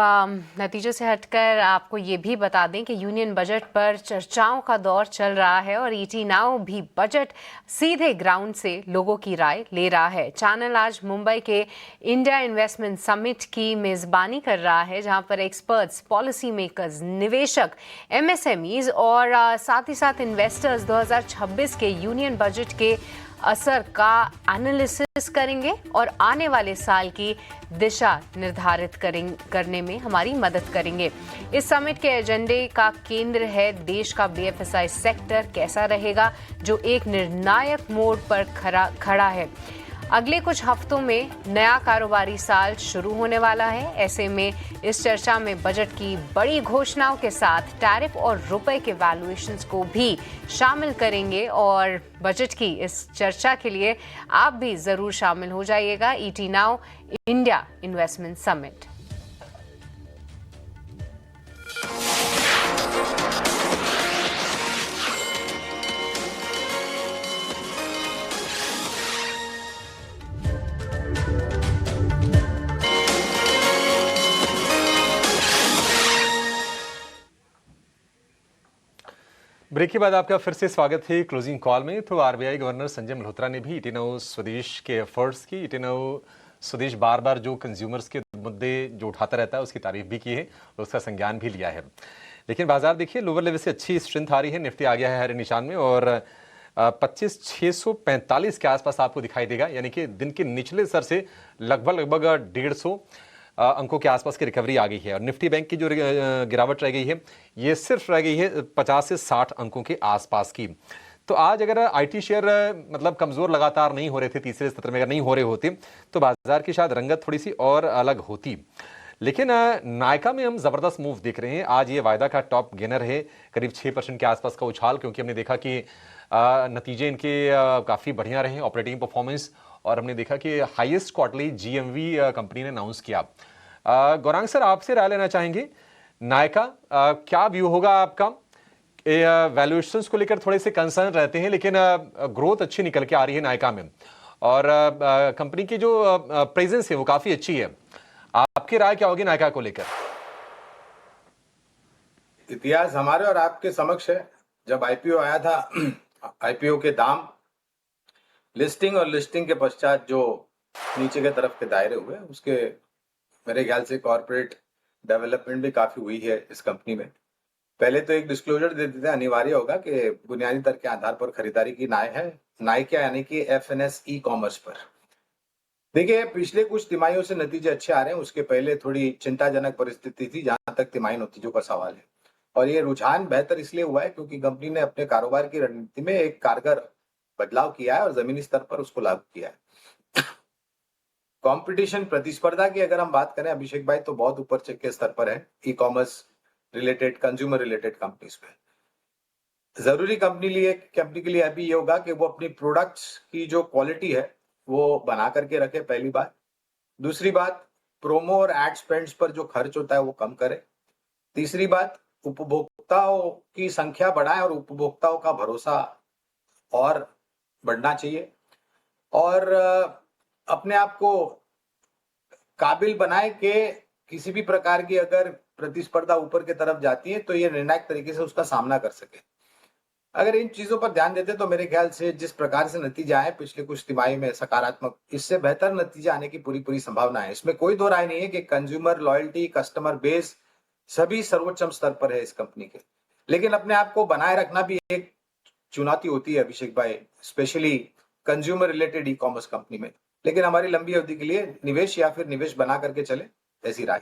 नतीजों से हटकर आपको ये भी बता दें कि यूनियन बजट पर चर्चाओं का दौर चल रहा है और ईटी नाउ भी बजट सीधे ग्राउंड से लोगों की राय ले रहा है। चैनल आज मुंबई के इंडिया इन्वेस्टमेंट समिट की मेज़बानी कर रहा है, जहां पर एक्सपर्ट्स, पॉलिसी मेकर्स, निवेशक, एमएसएमईज और साथ ही साथ इन्वेस्टर्स 2026 के यूनियन बजट के असर का एनालिसिस करेंगे और आने वाले साल की दिशा निर्धारित करने में हमारी मदद करेंगे। इस समिट के एजेंडे का केंद्र है देश का बीएफएसआई सेक्टर कैसा रहेगा, जो एक निर्णायक मोड़ पर खड़ा है। अगले कुछ हफ्तों में नया कारोबारी साल शुरू होने वाला है। ऐसे में इस चर्चा में बजट की बड़ी घोषणाओं के साथ टैरिफ और रुपए के वैल्यूएशंस को भी शामिल करेंगे और बजट की इस चर्चा के लिए आप भी जरूर शामिल हो जाइएगा। ET Now India investment summit. Break के बाद आपका फिर से स्वागत है क्लोजिंग कॉल में। तो आरबीआई गवर्नर संजय मल्होत्रा ने भी ईटी नाउ स्वदेश के एफर्ट्स की, ईटी नाउ स्वदेश बार बार जो कंज्यूमर्स के मुद्दे जो उठाता रहता है उसकी तारीफ भी की है और उसका संज्ञान भी लिया है। लेकिन बाजार देखिए लोअर लेवल से अच्छी स्ट्रेंथ आ रही है। निफ्टी आ गया है हरे निशान में और 25,645 के आसपास आपको दिखाई देगा, यानी कि दिन के निचले स्तर से लगभग 150 अंकों के आसपास की रिकवरी आ गई है। और निफ्टी बैंक की जो गिरावट रह गई है ये सिर्फ रह गई है 50 से 60 अंकों के आसपास की। तो आज अगर आईटी शेयर मतलब कमजोर लगातार नहीं हो रहे थे, तीसरे सत्र में अगर नहीं हो रहे होते तो बाजार की शायद रंगत थोड़ी सी और अलग होती। लेकिन नायका में हम जबरदस्त मूव देख रहे हैं। आज ये वायदा का टॉप गेनर है, करीब 6% के आसपास का उछाल, क्योंकि हमने देखा कि नतीजे इनके काफ़ी बढ़िया रहे, ऑपरेटिंग परफॉर्मेंस, और हमने देखा कि हाईएस्ट क्वार्टरली जीएमवी कंपनी ने अनाउंस किया। गौरांग सर, आपसे राय लेना चाहेंगे नायका क्या व्यू होगा आपका? वैल्यूएशंस को लेकर थोड़े से कंसर्न रहते हैं, लेकिन ग्रोथ अच्छी निकल के आ रही है नायका में और कंपनी की जो प्रेजेंस है वो काफी अच्छी है। आपकी राय क्या होगी नायका को लेकर? इतिहास हमारे और आपके समक्ष है। जब आईपीओ आया था, आईपीओ के दाम, लिस्टिंग और लिस्टिंग के पश्चात जो नीचे के तरफ के दायरे हुए, उसके मेरे ख्याल से कॉर्पोरेट डेवलपमेंट भी काफी हुई है इस कंपनी में। पहले तो एक डिस्क्लोजर दे देते हैं, अनिवार्य होगा कि बुनियादी दर के आधार पर खरीदारी की नायका यानी कि एफएनएस ई कॉमर्स पर। देखिए, पिछले कुछ तिमाहियों से नतीजे अच्छे आ रहे हैं। उसके पहले थोड़ी चिंताजनक परिस्थिति थी जहां तक तिमाही नतीजों का सवाल है, और ये रुझान बेहतर इसलिए हुआ है क्योंकि कंपनी ने अपने कारोबार की रणनीति में एक कारगर बदलाव किया है और जमीनी स्तर पर उसको लागू किया है। कंपटीशन, प्रतिस्पर्धा की अगर हम बात करें अभिषेक भाई, तो बहुत ऊपर के स्तर पर है e commerce related, consumer related companies पे। जरूरी कंपनी के लिए अभी ये होगा कि वो अपनी प्रोडक्ट्स की जो क्वालिटी है वो बना करके रखे, पहली बात। दूसरी बात, प्रोमो और एड स्पेंड्स पर जो खर्च होता है वो कम करे। तीसरी बात, उपभोक्ताओं की संख्या बढ़ाए और उपभोक्ताओं का भरोसा और बढ़ना चाहिए, और अपने आप को काबिल बनाए कि किसी भी प्रकार की अगर प्रतिस्पर्धा ऊपर की तरफ जाती है तो ये निर्णायक तरीके से उसका सामना कर सके। अगर इन चीजों पर ध्यान देते तो मेरे ख्याल से जिस प्रकार से नतीजे आए पिछले कुछ तिमाही में सकारात्मक, इससे बेहतर नतीजे आने की पूरी संभावना है। इसमें कोई दो राय नहीं है कि कंज्यूमर लॉयल्टी, कस्टमर बेस सभी सर्वोच्च स्तर पर है इस कंपनी के। लेकिन अपने आप को बनाए रखना भी एक चुनौती होती है अभिषेक भाई, specially consumer related e commerce company में। लेकिन हमारी लंबी अवधि के लिए निवेश या फिर निवेश बना करके चले, ऐसी राय।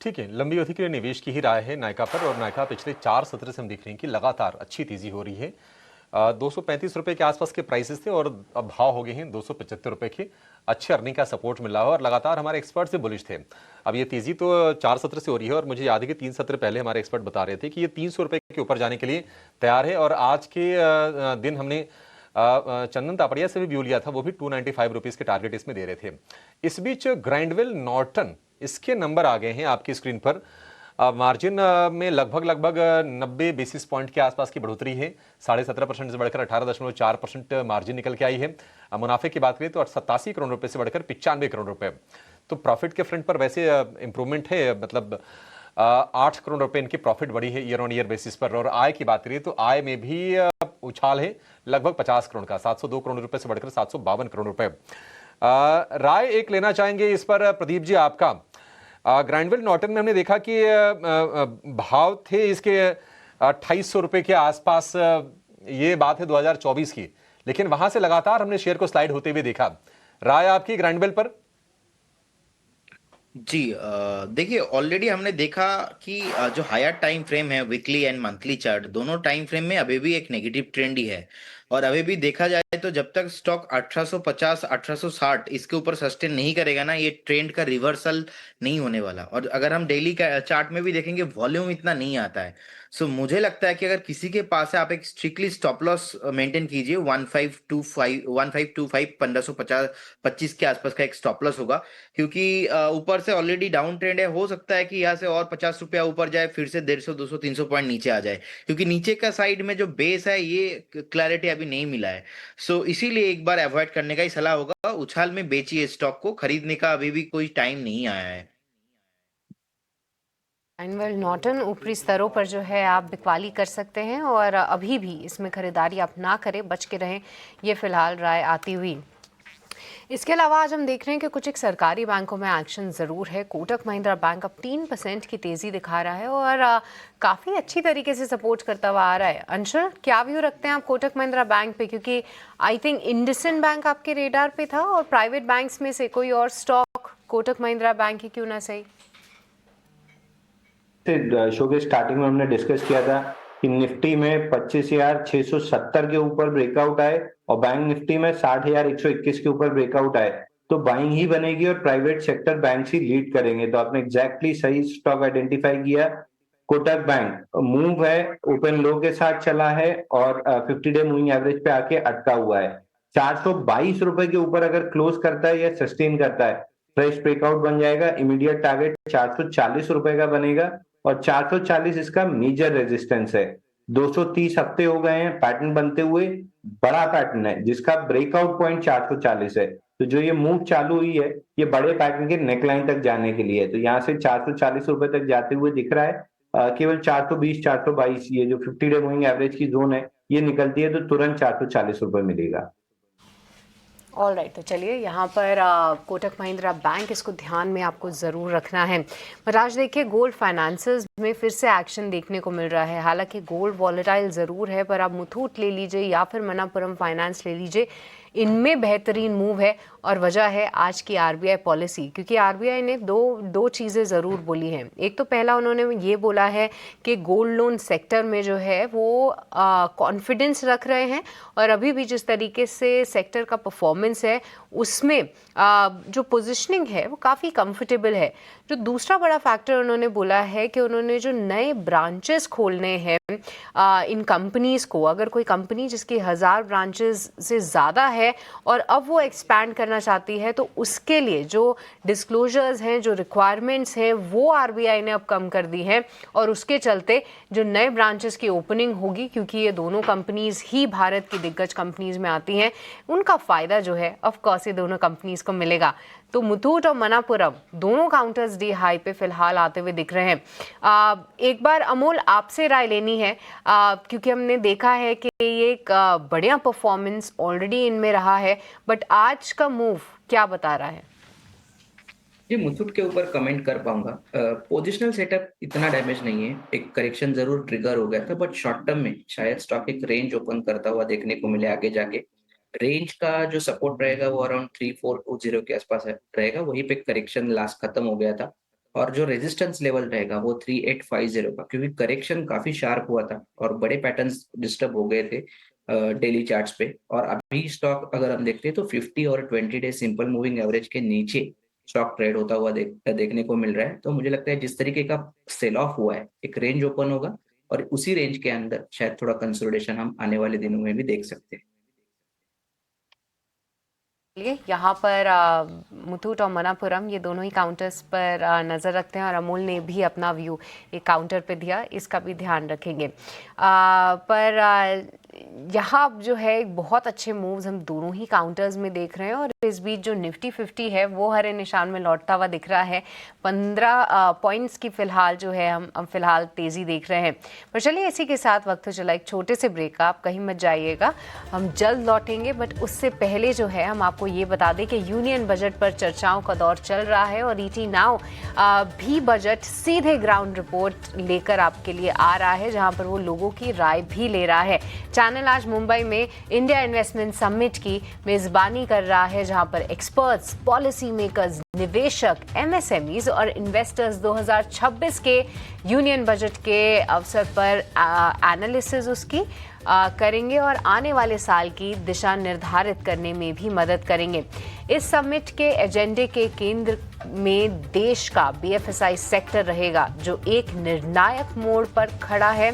ठीक है, लंबी अवधि के लिए निवेश की ही राय है नायका पर, और नायका पिछले 4 सत्र से हम देख रहे हैं कि लगातार अच्छी तेजी हो रही है। 235 रुपए के आसपास के प्राइसेस थे और अब भाव हो गए हैं 275 रुपए के। अच्छे अर्निंग का सपोर्ट मिल रहा है और लगातार हमारे एक्सपर्ट से बुलिश थे। अब ये तेजी तो 4 सत्र से हो रही है और मुझे याद है कि 3 सत्र पहले हमारे एक्सपर्ट बता रहे थे कि ये 300 रुपए के ऊपर जाने के लिए तैयार है। और आज के दिन हमने चंदन तापड़िया से भी व्यू लिया था, वो भी 295 रुपीज के टारगेट इसमें दे रहे थे। इस बीच ग्राइंडवेल नॉर्टन, इसके नंबर आ गए हैं आपकी स्क्रीन पर। मार्जिन में लगभग 90 बेसिस पॉइंट के आसपास की बढ़ोतरी है। 17.5% से बढ़कर 18.4% मार्जिन निकल के आई है। मुनाफे की बात करें तो 87 करोड़ रुपए से बढ़कर 95 करोड़ रुपए। तो प्रॉफिट के फ्रंट पर वैसे इंप्रूवमेंट है, मतलब 8 करोड़ रुपए इनकी प्रॉफिट बढ़ी है ईयर ऑन ईयर बेसिस पर। और आय की बात करें तो आय में भी उछाल है लगभग 50 करोड़ का, 702 करोड़ रुपए से बढ़कर 752 करोड़ रुपए। राय एक लेना चाहेंगे इस पर प्रदीप जी आपका। ग्राइंडवेल नॉर्टन में हमने देखा कि भाव थे इसके 2800 रुपए के आसपास, ये बात है 2024 की, लेकिन वहां से लगातार हमने शेयर को स्लाइड होते हुए देखा। राय आपकी ग्राइंडवेल पर? जी, देखिए ऑलरेडी हमने देखा कि जो हायर टाइम फ्रेम है, वीकली एंड मंथली चार्ट, दोनों टाइम फ्रेम में अभी भी एक नेगेटिव ट्रेंड ही है। और अभी भी देखा जाए तो जब तक स्टॉक 1850 1860 इसके ऊपर सस्टेन नहीं करेगा ना, ये ट्रेंड का रिवर्सल नहीं होने वाला। और अगर हम डेली का चार्ट में भी देखेंगे, वॉल्यूम इतना नहीं आता है। सो मुझे लगता है कि अगर किसी के पास है, आप एक स्ट्रिक्टली स्टॉप लॉस मेंटेन कीजिए। 1525 1550 25 के आसपास का एक स्टॉप लॉस होगा, क्योंकि ऊपर से ऑलरेडी डाउन ट्रेंड है। हो सकता है कि यहाँ से और 50 रुपया ऊपर जाए, फिर से 150 200 300 पॉइंट नीचे आ जाए, क्योंकि नीचे का साइड में जो बेस है ये क्लैरिटी अभी नहीं मिला है। सो इसीलिए एक बार अवॉइड करने का ही सलाह होगा। उछाल में बेचिए स्टॉक को, खरीदने का अभी भी कोई टाइम नहीं आया है। ग्राइंडवेल नॉर्टन ऊपरी स्तरों पर जो है आप बिकवाली कर सकते हैं और अभी भी इसमें खरीदारी आप ना करें, बच के रहें, ये फिलहाल राय आती हुई। इसके अलावा आज हम देख रहे हैं कि कुछ एक सरकारी बैंकों में एक्शन ज़रूर है। कोटक महिंद्रा बैंक अब 3% की तेज़ी दिखा रहा है और काफ़ी अच्छी तरीके से सपोर्ट करता हुआ आ रहा है। अंशुल, क्या व्यू रखते हैं आप कोटक महिंद्रा बैंक पे? क्योंकि आई थिंक इंडसइंड बैंक आपके रेडार पे था और प्राइवेट बैंक्स में से कोई और स्टॉक कोटक महिंद्रा बैंक ही क्यों ना सही। शो के स्टार्टिंग में हमने डिस्कस किया था कि निफ्टी में 25,670 के ऊपर ब्रेकआउट आए और बैंक निफ्टी में 60,121 के ऊपर ब्रेकआउट आए तो बाइंग ही बनेगी और प्राइवेट सेक्टर बैंक ही लीड करेंगे। तो आपने एग्जैक्टली सही स्टॉक आइडेंटिफाई किया। कोटक बैंक मूव है, ओपन लो के साथ चला है और 50 डे मूविंग एवरेज पे आके अटका हुआ है। 422 रुपए के ऊपर अगर क्लोज करता है या सस्टेन करता है, फ्रेश ब्रेकआउट बन जाएगा। इमीडिएट टारगेट 440 रुपए का बनेगा और 440 इसका मेजर रेजिस्टेंस है। 230 हफ्ते हो गए हैं पैटर्न बनते हुए, बड़ा पैटर्न है जिसका ब्रेकआउट पॉइंट 440 है। तो जो ये मूव चालू हुई है, ये बड़े पैटर्न के नेकलाइन तक जाने के लिए है। तो यहाँ से 440 रुपए तक जाते हुए दिख रहा है। केवल 420 422 ये जो 50 डे मूविंग एवरेज की जोन है, ये निकलती है तो तुरंत 440 रुपए मिलेगा। ऑल राइट, तो चलिए यहाँ पर कोटक महिंद्रा बैंक, इसको ध्यान में आपको ज़रूर रखना है। पर आज देखिए गोल्ड फाइनेंसेस में फिर से एक्शन देखने को मिल रहा है। हालांकि गोल्ड वॉलेटाइल ज़रूर है, पर आप मुथूट ले लीजिए या फिर मणप्पुरम फाइनेंस ले लीजिए, इनमें बेहतरीन मूव है। और वजह है आज की आरबीआई पॉलिसी, क्योंकि आरबीआई ने दो चीज़ें ज़रूर बोली हैं। एक तो पहला उन्होंने ये बोला है कि गोल्ड लोन सेक्टर में जो है वो कॉन्फिडेंस रख रहे हैं और अभी भी जिस तरीके से सेक्टर का परफॉर्मेंस है उसमें जो पोजीशनिंग है वो काफ़ी कंफर्टेबल है। जो दूसरा बड़ा फैक्टर उन्होंने बोला है कि उन्होंने जो नए ब्रांचेस खोलने हैं इन कंपनीज़ को, अगर कोई कंपनी जिसकी 1000 ब्रांचेस से ज़्यादा है और अब वो एक्सपैंड करना चाहती है, तो उसके लिए जो डिस्क्लोजर्स हैं, जो रिक्वायरमेंट्स हैं, वो आरबीआई ने अब कम कर दी हैं। और उसके चलते जो नए ब्रांचेस की ओपनिंग होगी, क्योंकि ये दोनों कंपनीज़ ही भारत की दिग्गज कंपनीज़ में आती हैं, उनका फ़ायदा जो है ऑफ कोर्स ये दोनों कंपनीज़ को मिलेगा। तो मुथूट और मणप्पुरम दोनों काउंटर्स डी हाई पे फिलहाल आते हुए दिख रहे हैं। एक बार अमोल आपसे राय लेनी है, क्योंकि हमने देखा है कि ये एक बढ़िया परफॉर्मेंस ऑलरेडी इनमें रहा है, बट आज का मूव क्या बता रहा है? जी, मुथूट के ऊपर कमेंट कर पाऊंगा। पोजिशनल सेटअप इतना डैमेज नहीं है, एक करेक्शन जरूर ट्रिगर हो गया था, बट शॉर्ट टर्म में शायद स्टॉक एक रेंज ओपन करता हुआ देखने को मिले आगे जाके। रेंज का जो सपोर्ट रहेगा वो अराउंड 3420 के आसपास रहेगा, वहीं पे करेक्शन लास्ट खत्म हो गया था। और जो रेजिस्टेंस लेवल रहेगा वो 3850 का, क्योंकि करेक्शन काफी शार्प हुआ था और बड़े पैटर्न्स डिस्टर्ब हो गए थे डेली चार्ट्स पे। और अभी स्टॉक अगर हम देखते हैं तो 50 और 20 डे सिंपल मूविंग एवरेज के नीचे स्टॉक ट्रेड होता हुआ देखने को मिल रहा है। तो मुझे लगता है जिस तरीके का सेल ऑफ हुआ है, एक रेंज ओपन होगा और उसी रेंज के अंदर शायद थोड़ा कंसोलिडेशन हम आने वाले दिनों में भी देख सकते हैं। यहाँ पर मुथूट और मनापुरम ये दोनों ही काउंटर्स पर नज़र रखते हैं और अमूल ने भी अपना व्यू एक काउंटर पे दिया, इसका भी ध्यान रखेंगे। पर यहाँ जो है बहुत अच्छे मूव्स हम दोनों ही काउंटर्स में देख रहे हैं और इस बीच जो निफ्टी 50 है वो हरे निशान में लौटता हुआ दिख रहा है। 15 पॉइंट्स की फिलहाल जो है हम फिलहाल तेज़ी देख रहे हैं। पर चलिए इसी के साथ वक्त तो चला एक छोटे से ब्रेक का, आप कहीं मत जाइएगा, हम जल्द लौटेंगे। बट उससे पहले जो है हम आपको ये बता दें कि यूनियन बजट पर चर्चाओं का दौर चल रहा है और ईटी नाउ भी बजट सीधे ग्राउंड रिपोर्ट लेकर आपके लिए आ रहा है, जहां पर वो लोगों की राय भी ले रहा है। चैनल आज मुंबई में इंडिया इन्वेस्टमेंट समिट की मेजबानी कर रहा है, जहां पर एक्सपर्ट्स, पॉलिसी मेकर्स, निवेशक, एमएसएमईज और इन्वेस्टर्स 2026 के यूनियन बजट के अवसर पर एनालिसिस उसकी करेंगे और आने वाले साल की दिशा निर्धारित करने में भी मदद करेंगे। इस समिट के एजेंडे के केंद्र में देश का बीएफएसआई सेक्टर रहेगा, जो एक निर्णायक मोड़ पर खड़ा है।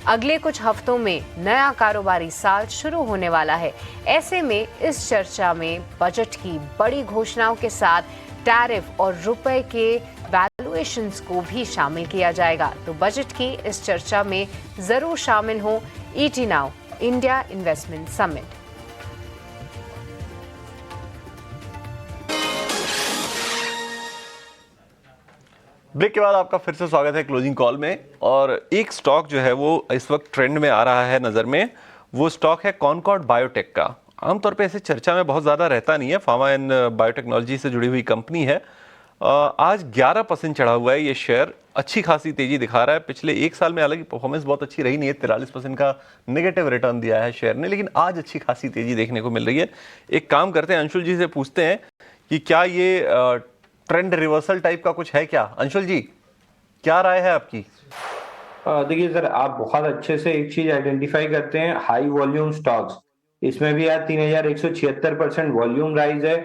अगले कुछ हफ्तों में नया कारोबारी साल शुरू होने वाला है। ऐसे में इस चर्चा में बजट की बड़ी घोषणाओं के साथ टैरिफ और रुपए के वैल्यूएशंस को भी शामिल किया जाएगा। तो बजट की इस चर्चा में जरूर शामिल हो। ET Now India investment summit. Break के बाद आपका फिर से स्वागत है क्लोजिंग कॉल में। और एक स्टॉक जो है वो इस वक्त ट्रेंड में आ रहा है नज़र में, वो स्टॉक है कॉनकॉर्ड बायोटेक का। आमतौर पे ऐसे चर्चा में बहुत ज़्यादा रहता नहीं है, फार्मा एंड बायोटेक्नोलॉजी से जुड़ी हुई कंपनी है। आज 11% चढ़ा हुआ है ये शेयर, अच्छी खासी तेजी दिखा रहा है। पिछले एक साल में हालांकि परफॉर्मेंस बहुत अच्छी रही नहीं है, 43% का नेगेटिव रिटर्न दिया है शेयर ने, लेकिन आज अच्छी खासी तेजी देखने को मिल रही है। एक काम करते हैं, अंशुल जी से पूछते हैं कि क्या ये ट्रेंड रिवर्सल टाइप का कुछ है क्या? अंशुल जी, क्या राय है आपकी? देखिए सर, आप बहुत अच्छे से एक चीज आइडेंटिफाई करते हैं, हाई वॉल्यूम स्टॉक्स। इसमें भी आज 3176% वॉल्यूम राइज है,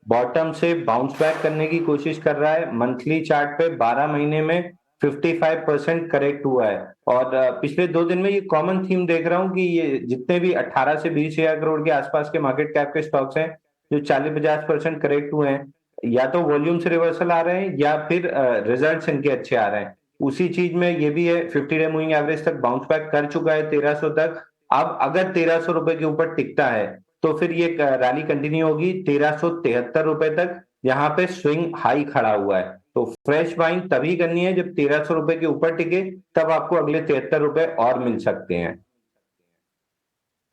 बॉटम से बाउंस बैक करने की कोशिश कर रहा है। मंथली चार्ट पे 12 महीने में 55% करेक्ट हुआ है। और पिछले 2 दिन में ये कॉमन थीम देख रहा हूँ कि ये जितने भी 18 से 20 हजार करोड़ के आसपास के मार्केट कैप के स्टॉक्स हैं जो 40-50% करेक्ट हुए हैं, या तो वॉल्यूम से रिवर्सल आ रहे हैं या फिर रिजल्ट्स इनके अच्छे आ रहे हैं। उसी चीज में ये भी है, 50 डे मूविंग एवरेज तक बाउंस बैक कर चुका है 1300 तक। अब अगर 1300 रुपए के ऊपर टिकता है तो फिर ये रैली कंटिन्यू होगी 1373 रुपए तक, जहां पे स्विंग हाई खड़ा हुआ है। तो फ्रेश बाइंग तभी करनी है जब 1300 रुपए के ऊपर टिके, तब आपको अगले 73 रुपए और मिल सकते हैं।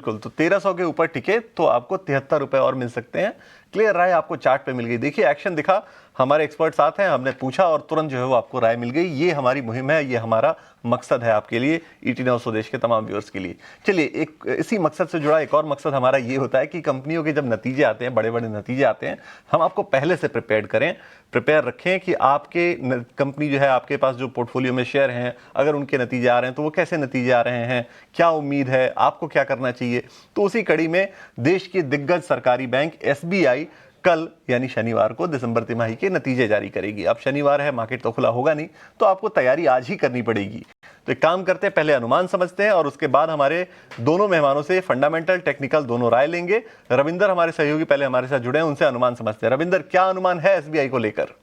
बिल्कुल, तो 1300 के ऊपर टिके तो आपको 73 रुपए और मिल सकते हैं। क्लियर राय आपको चार्ट पे मिल गई। देखिए एक्शन दिखा, हमारे एक्सपर्ट साथ हैं, हमने पूछा और तुरंत जो है वो आपको राय मिल गई। ये हमारी मुहिम है, ये हमारा मकसद है आपके लिए, ईटी नाउ स्वदेश के तमाम व्यूअर्स के लिए। चलिए, एक इसी मकसद से जुड़ा एक और मकसद हमारा ये होता है कि कंपनियों के जब नतीजे आते हैं, बड़े बड़े नतीजे आते हैं, हम आपको पहले से प्रिपेयर रखें कि आपके कंपनी जो है, आपके पास जो पोर्टफोलियो में शेयर हैं, अगर उनके नतीजे आ रहे हैं तो वो कैसे नतीजे आ रहे हैं, क्या उम्मीद है, आपको क्या करना चाहिए। तो उसी कड़ी में देश की दिग्गज सरकारी बैंक एसबीआई कल यानी शनिवार को दिसंबर तिमाही के नतीजे जारी करेगी। अब शनिवार है, मार्केट तो खुला होगा नहीं, तो आपको तैयारी आज ही करनी पड़ेगी। तो एक काम करते हैं, पहले अनुमान समझते हैं और उसके बाद हमारे दोनों मेहमानों से फंडामेंटल टेक्निकल दोनों राय लेंगे। रविंदर हमारे सहयोगी पहले हमारे साथ जुड़े हैं, उनसे अनुमान समझते हैं। रविंदर, क्या अनुमान है एसबीआई को लेकर?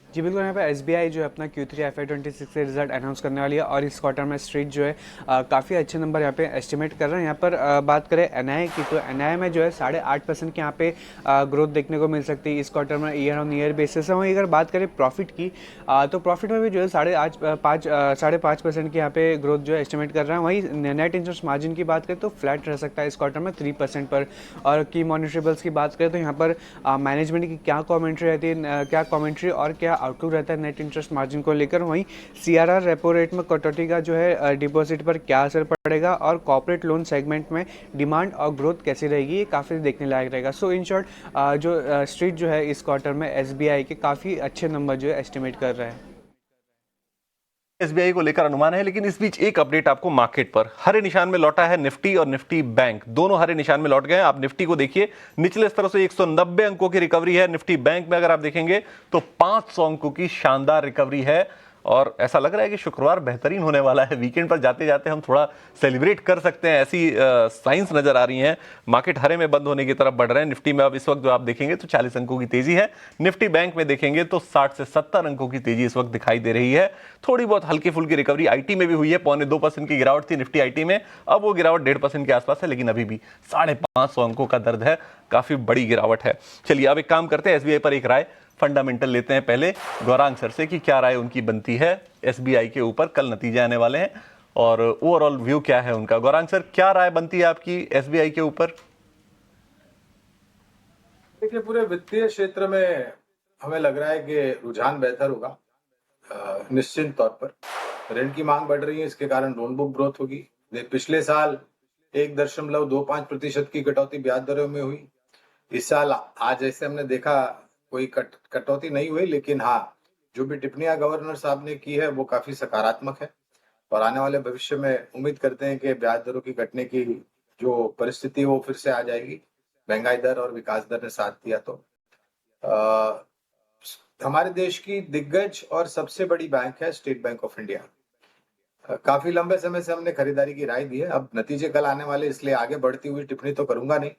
जी बिल्कुल, यहाँ पे एसबीआई जो है अपना Q3 FY26 से रिजल्ट अनाउंस करने वाली है और इस क्वार्टर में स्ट्रीट जो है काफ़ी अच्छे नंबर यहाँ पे एस्टिमेट कर रहे हैं। यहाँ पर बात करें एनआईआई की, तो एनआईआई में जो है 8.5% की यहाँ पे ग्रोथ देखने को मिल सकती है इस क्वार्टर में ईयर ऑन ईयर बेसिस से। वहीं अगर बात करें प्रॉफिट की, तो प्रॉफिट में भी जो है 5.5% की यहाँ पे ग्रोथ जो है एस्टिमेट कर रहे हैं। वहीं नेट इंटरेस्ट मार्जिन की बात करें तो फ्लैट रह सकता है इस क्वार्टर में 3% पर। और की मॉनिटरेबल्स की बात करें तो यहाँ पर मैनेजमेंट की क्या कॉमेंट्री रहती है, क्या कॉमेंट्री और क्या आउटलुक रहता है नेट इंटरेस्ट मार्जिन को लेकर। वहीं CRR रेपो रेट में कटौती का जो है डिपॉजिट पर क्या असर पड़ेगा और कॉर्पोरेट लोन सेगमेंट में डिमांड और ग्रोथ कैसी रहेगी, ये काफ़ी देखने लायक रहेगा। सो इन शॉर्ट जो स्ट्रीट जो है इस क्वार्टर में SBI के काफ़ी अच्छे नंबर जो है एस्टिमेट कर रहा है। एसबीआई को लेकर अनुमान है, लेकिन इस बीच एक अपडेट आपको मार्केट पर। हरे निशान में लौटा है निफ्टी और निफ्टी बैंक, दोनों हरे निशान में लौट गए हैं। आप निफ्टी को देखिए, निचले स्तर से 190 अंकों की रिकवरी है। निफ्टी बैंक में अगर आप देखेंगे तो 500 अंकों की शानदार रिकवरी है और ऐसा लग रहा है कि शुक्रवार बेहतरीन होने वाला है। वीकेंड पर जाते जाते हम थोड़ा सेलिब्रेट कर सकते हैं, ऐसी साइंस नजर आ रही हैं। मार्केट हरे में बंद होने की तरफ बढ़ रहे हैं। निफ्टी में अब इस वक्त जो आप देखेंगे तो 40 अंकों की तेजी है। निफ्टी बैंक में देखेंगे तो 60 से 70 अंकों की तेजी इस वक्त दिखाई दे रही है। थोड़ी बहुत हल्की फुल्की रिकवरी आईटी में भी हुई है। 0.25% की गिरावट थी निफ्टी आईटी में, अब वो गिरावट 1.5% के आसपास है, लेकिन अभी भी 550 अंकों का दर्द है, काफी बड़ी गिरावट है। चलिए अब एक काम करते हैं, एसबीआई पर एक राय फंडामेंटल लेते हैं पहले गौरांग सर से कि क्या राय उनकी बनती है एसबीआई के ऊपर। कल नतीजे आने वाले हैं और ओवरऑल व्यू क्या है उनका। गौरांग सर, क्या राय बनती है आपकी एसबीआई के ऊपर? देखिए, पूरे वित्तीय क्षेत्र में हमें लग रहा है कि रुझान बेहतर होगा। निश्चित तौर पर ऋण की मांग बढ़ रही है, इसके कारण लोन बुक ग्रोथ होगी। पिछले साल 1.25% की कटौती ब्याज दरों में हुई। इस साल आज जैसे हमने देखा कोई कटौती नहीं हुई, लेकिन हाँ, जो भी टिप्पणियां गवर्नर साहब ने की है वो काफी सकारात्मक है और आने वाले भविष्य में उम्मीद करते हैं कि ब्याज दरों की घटने की जो परिस्थिति है वो फिर से आ जाएगी। महंगाई दर और विकास दर ने साथ दिया तो हमारे देश की दिग्गज और सबसे बड़ी बैंक है स्टेट बैंक ऑफ इंडिया। काफी लंबे समय से हमने खरीदारी की राय दी है। अब नतीजे कल आने वाले, इसलिए आगे बढ़ती हुई टिप्पणी तो करूंगा नहीं,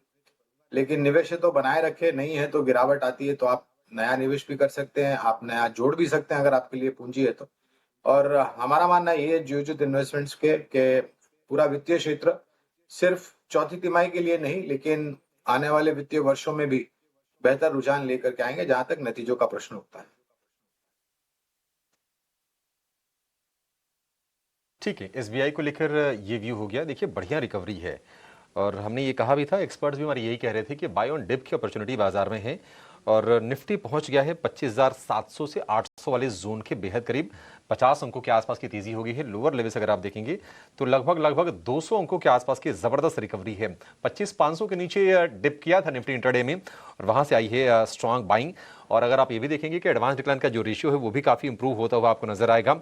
लेकिन निवेश तो बनाए रखे, नहीं है तो गिरावट आती है तो आप नया निवेश भी कर सकते हैं, आप नया जोड़ भी सकते हैं अगर आपके लिए पूंजी है तो। और हमारा मानना ये है जियोजित इन्वेस्टमेंट्स के पूरा वित्तीय क्षेत्र सिर्फ चौथी तिमाही के लिए नहीं, लेकिन आने वाले वित्तीय वर्षों में भी बेहतर रुझान लेकर के आएंगे जहां तक नतीजों का प्रश्न उठता है। ठीक है, एसबीआई को लेकर ये व्यू हो गया। देखिए, बढ़िया रिकवरी है और हमने ये कहा भी था, एक्सपर्ट्स भी हमारे यही कह रहे थे कि बाय ऑन डिप की अपॉर्चुनिटी बाजार में है और निफ्टी पहुंच गया है 25,700 से 800 वाले जोन के बेहद करीब। 50 अंकों के आसपास की तेजी हो गई है। लोअर लेवल से अगर आप देखेंगे तो लगभग 200 अंकों के आसपास की जबरदस्त रिकवरी है। 25,500 के नीचे डिप किया था निफ्टी इंट्राडे में और वहां से आई है स्ट्रांग बाइंग। और अगर आप ये भी देखेंगे कि एडवांस डिक्लाइन का जो रेशियो है वो भी काफी इंप्रूव होता हुआ आपको नजर आएगा।